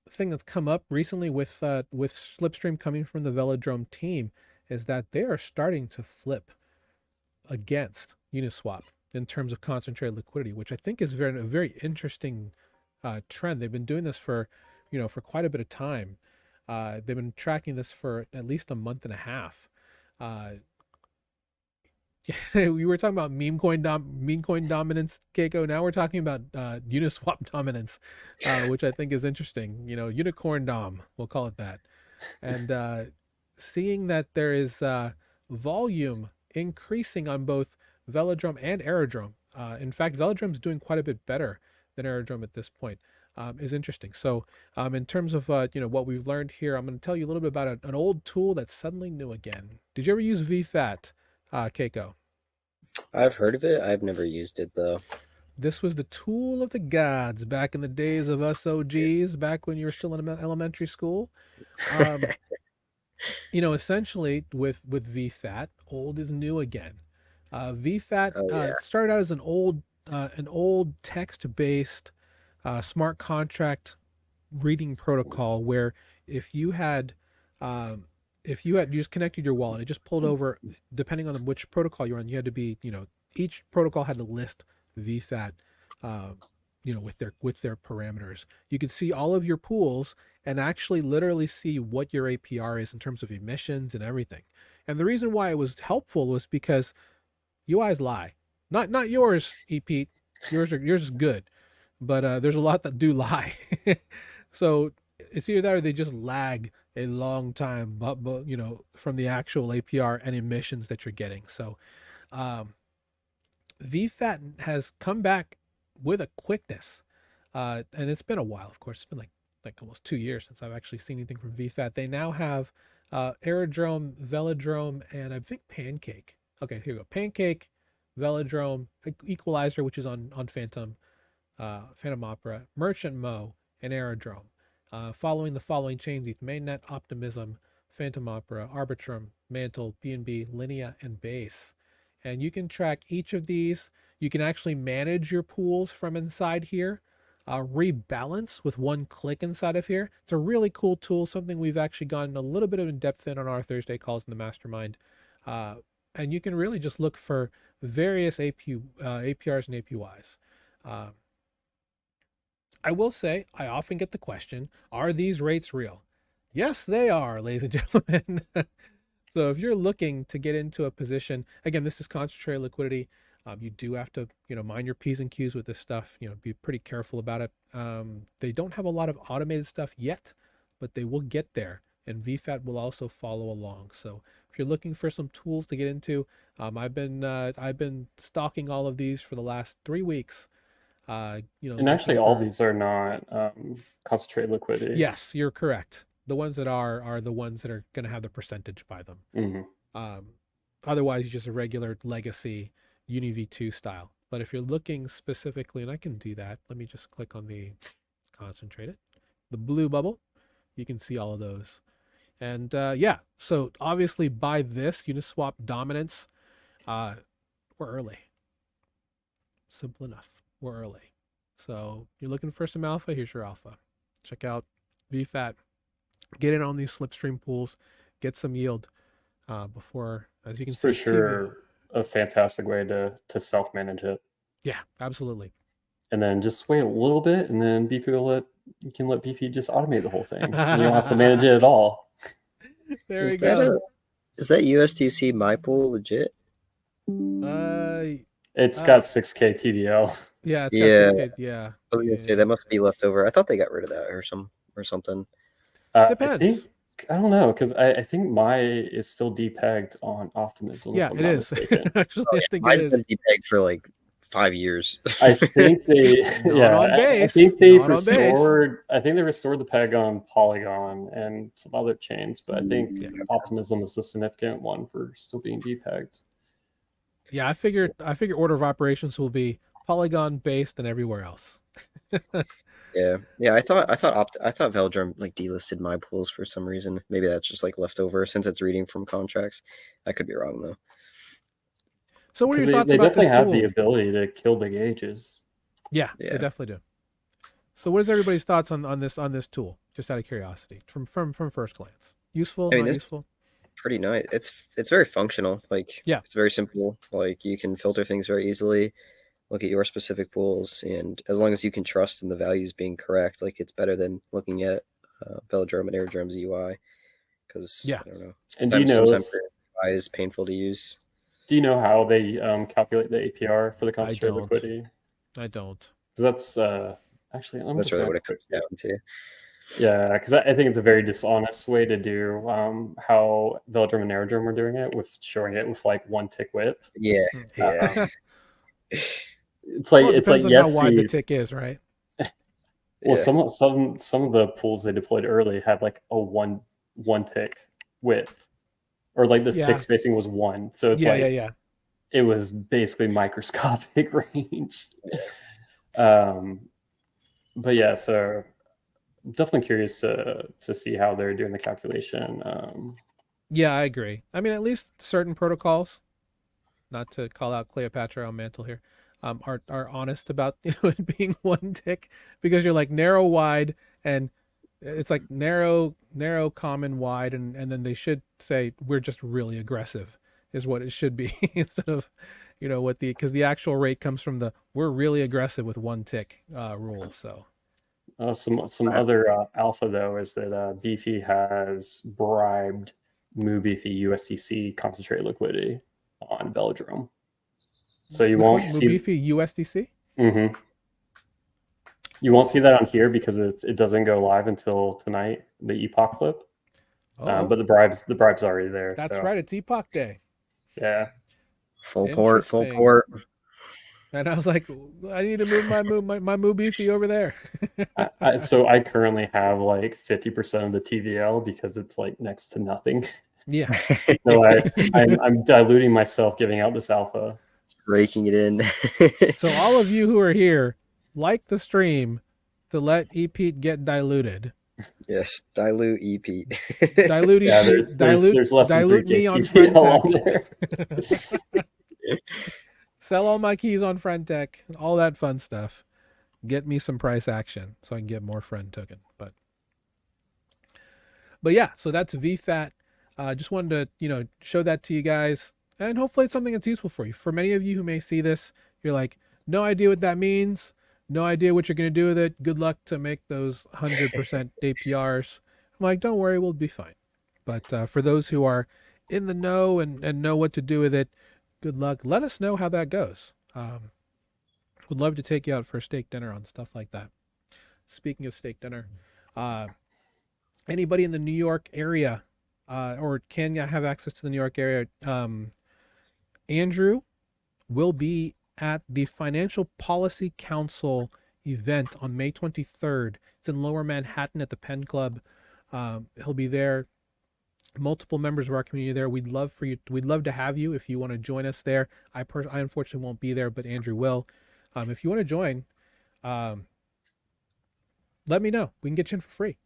thing that's come up recently with Slipstream coming from the Veldrome team is that they are starting to flip against Uniswap in terms of concentrated liquidity, which I think is a very interesting trend. They've been doing this for quite a bit of time. They've been tracking this for at least a month and a half. We were talking about meme coin dominance, Keiko. Now we're talking about Uniswap dominance, which I think is interesting. Unicorn dom, we'll call it that. And seeing that there is volume increasing on both Veldrome and Aerodrome. In fact, Veldrome is doing quite a bit better than Aerodrome at this point. is interesting. So in terms of what we've learned here, I'm going to tell you a little bit about an old tool that's suddenly new again. Did you ever use VFAT, Keiko? I've heard of it. I've never used it though. This was the tool of the gods back in the days of us OGs, back when you were still in elementary school. Essentially with VFAT, old is new again. VFAT started out as an old text-based smart contract reading protocol where if you just connected your wallet, it just pulled over, depending on which protocol you're on, you had to be, each protocol had to list VFAT, with their parameters. You could see all of your pools and actually literally see what your APR is in terms of emissions and everything. And the reason why it was helpful was because UIs lie. Not yours, EP. Yours is good, but there's a lot that do lie. So it's either that or they just lag a long time, but from the actual APR and emissions that you're getting. So VFAT has come back with a quickness, and it's been a while. Of course, it's been like almost 2 years since I've actually seen anything from VFAT. They now have Aerodrome, Veldrome, and I think Pancake. Okay, here we go. Pancake, Veldrome, Equalizer, which is on Phantom Opera, Merchant Mo, and Aerodrome. Following the following chains: ETH Mainnet, Optimism, Phantom Opera, Arbitrum, Mantle, BNB, Linea, and Base. And you can track each of these. You can actually manage your pools from inside here, rebalance with one click inside of here. It's a really cool tool, something we've actually gone a little bit of in depth in on our Thursday calls in the mastermind. And you can really just look for various APRs and APYs. I will say, I often get the question, are these rates real? Yes, they are, ladies and gentlemen. So if you're looking to get into a position, again, this is concentrated liquidity. You do have to, mind your P's and Q's with this stuff, be pretty careful about it. They don't have a lot of automated stuff yet, but they will get there, and VFAT will also follow along. So if you're looking for some tools to get into, I've been stalking all of these for the last 3 weeks. And actually all these are not concentrated liquidity. Yes, you're correct. The ones that are the ones that are going to have the percentage by them. Mm-hmm. Otherwise, just a regular legacy Uni V2 style. But if you're looking specifically, and I can do that, let me just click on the concentrated, the blue bubble. You can see all of those. And so obviously by this Uniswap dominance, we're early. Simple enough. We're early. So you're looking for some alpha, here's your alpha. Check out VFAT. Get in on these slipstream pools, get some yield before, as you can see. For sure, a fantastic way to self-manage it. Yeah, absolutely. And then just wait a little bit, and then you can let Beefy just automate the whole thing. You don't have to manage it at all. There we go. Is that USDC my pool legit? It's got 6K TVL. Yeah, it's got 6K. Yeah. I was gonna say that must be left over. I thought they got rid of that or something. Depends. I don't know, because I think my is still depegged on Optimism. Yeah, it is. Actually, I think mine's been depegged for like 5 years. I think they I think they restored the peg on Polygon and some other chains, but I think Optimism is the significant one for still being depegged. Yeah, I figure order of operations will be Polygon based and everywhere else. Yeah. I thought Veldrome like delisted my pools for some reason. Maybe that's just like leftover since it's reading from contracts. I could be wrong though. So what are your thoughts about this tool? They definitely have the ability to kill the gauges. Yeah, they definitely do. So what is everybody's thoughts on this tool? Just out of curiosity, from first glance, useful, not useful? Pretty nice. It's very functional. Like it's very simple. Like you can filter things very easily. Look at your specific pools, and as long as you can trust in the values being correct, like it's better than looking at Veldrome and Aerodrome's UI. Because I don't know. And do you know sometimes UI is painful to use? Do you know how they calculate the APR for the concentrated liquidity? I don't. That's actually that's really what it comes down to. Yeah, because I think it's a very dishonest way to do how Veldrome and Aerodrome are doing it, with showing it with like one tick width. Yeah. It's like it depends on how wide the tick is, right? Well, Yeah. some of the pools they deployed early had like a one tick width, or like this tick Yeah. spacing was 1. So it's Yeah, yeah, like yeah. it was basically microscopic range. But yeah, so definitely curious to see how they're doing the calculation. Yeah, I agree. I mean, at least certain protocols, not to call out Cleopatra on mantle here, are honest about it being one tick, because you're like narrow, wide, and it's like narrow, common, wide, and then they should say we're just really aggressive is what it should be instead of what because the actual rate comes from the we're really aggressive with one tick rule. So some other alpha though is that Beefy has bribed MooBeefy USDC concentrate liquidity on Veldrome. So you which one? won't see Mubifi USDC? Mm-hmm. You won't see that on here because it doesn't go live until tonight, the Epoch clip. Oh, But the bribe's already there. that's So right. It's Epoch Day. yeah, Full port. Interesting. And I was like, I need to move my Mubifi over there. so I currently have like 50% of the TVL because it's like next to nothing. Yeah. So I'm diluting myself giving out this alpha. Raking it in. So all of you who are here, like the stream to let EPEAT get diluted. Yes, dilute EP. Dilute Yeah, EPEAT. there's less than Dilute 3K me on TVL FriendTech. Sell all my keys on FriendTech. All that fun stuff. Get me some price action so I can get more friend token. But yeah, so that's VFAT. Just wanted to show that to you guys, and hopefully it's something that's useful for you. For many of you who may see this, you're like, no idea what that means, no idea what you're going to do with it. Good luck to make those 100% APRs. I'm like, don't worry, we'll be fine. But for those who are in the know and know what to do with it, good luck. Let us know how that goes. Would love to take you out for a steak dinner on stuff like that. Speaking of steak dinner, anybody in the New York area, or can you have access to the New York area? Andrew will be at the Financial Policy Council event on May 23rd. It's in Lower Manhattan at the Penn Club. He'll be there. Multiple members of our community there. We'd love to have you if you want to join us there. I unfortunately won't be there, but Andrew will. If you want to join, let me know. We can get you in for free.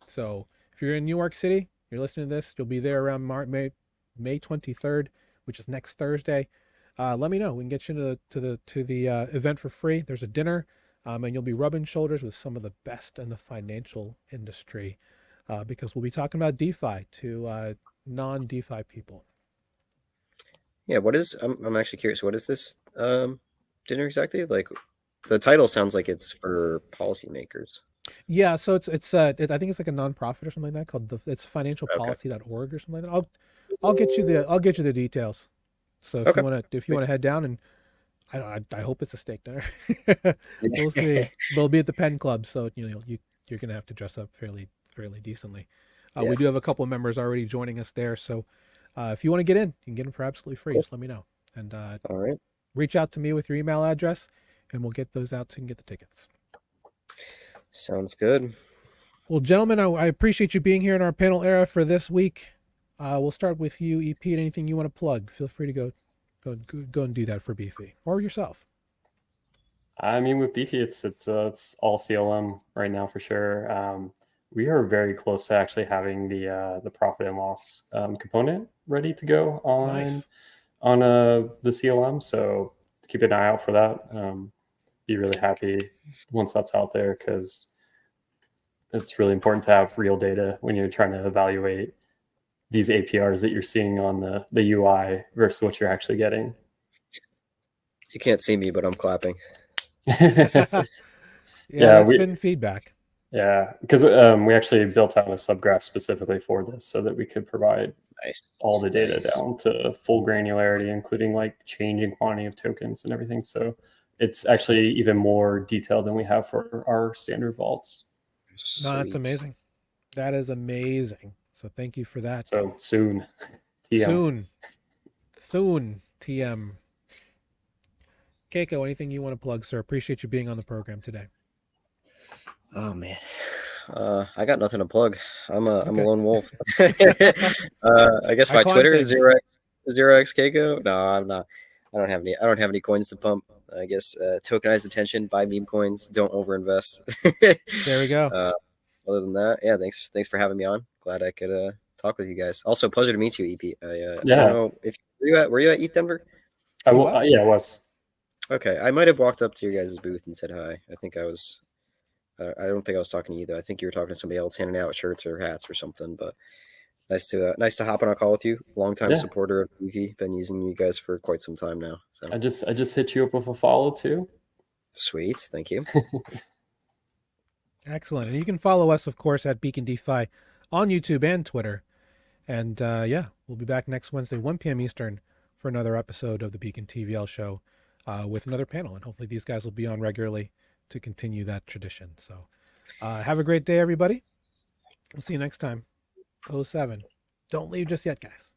So if you're in New York City, you're listening to this, you'll be there around May 23rd, which is next Thursday. Let me know. We can get you to the event for free. There's a dinner, and you'll be rubbing shoulders with some of the best in the financial industry, because we'll be talking about DeFi to non-DeFi people. Yeah, I'm actually curious. What is this dinner exactly? Like, the title sounds like it's for policymakers. Yeah, so it's I think it's like a nonprofit or something like that called it's financialpolicy.org or something like that. I'll get you the details. So if you want to head down, and I hope it's a steak dinner. We'll see. They'll be at the Penn Club, so you're gonna have to dress up fairly decently. Yeah. We do have a couple of members already joining us there, so if you want to get in, you can get in for absolutely free. Just let me know, and All right. reach out to me with your email address, and we'll get those out so you can get the tickets. Sounds good. Well, gentlemen, I appreciate you being here in our panel era for this week. We'll start with you, EP. Anything you want to plug? Feel free to go and do that for Beefy or yourself. I mean, with Beefy, it's all CLM right now for sure. We are very close to actually having the profit and loss component ready to go on the CLM. So keep an eye out for that. Be really happy once that's out there, because it's really important to have real data when you're trying to evaluate these APRs that you're seeing on the UI versus what you're actually getting. You can't see me, but I'm clapping. Yeah, that's been feedback. Yeah, because we actually built out a subgraph specifically for this so that we could provide all the data down to full granularity, including like changing quantity of tokens and everything. So it's actually even more detailed than we have for our standard vaults. No, that's amazing. That is amazing. So thank you for that. So soon. TM. Soon, TM. Keiko, anything you want to plug, sir? Appreciate you being on the program today. Oh man, I got nothing to plug. I'm a Okay. lone wolf. I guess I my climb Twitter is things. 0xKeiko. No, I'm not. I don't have any. I don't have any coins to pump. I guess tokenized attention, buy meme coins, don't overinvest. There we go. Other than that, yeah, thanks for having me on. Glad I could talk with you guys. Also, pleasure to meet you, EP. I don't Yeah, know if were you at ETH Denver? He was. yeah, it was. Okay, I might have walked up to your guys' booth and said hi. I think I was. I don't think I was talking to you though. I think you were talking to somebody else, handing out shirts or hats or something. But nice to hop on a call with you. Longtime Yeah, supporter of DV. Been using you guys for quite some time now. So I just hit you up with a follow too. sweet, thank you. Excellent. And you can follow us, of course, at Beacon DeFi on YouTube and Twitter. And yeah, we'll be back next Wednesday, 1 p.m. Eastern, for another episode of the Beacon TVL show with another panel. And hopefully these guys will be on regularly to continue that tradition. So have a great day, everybody. We'll see you next time. 07. Don't leave just yet, guys.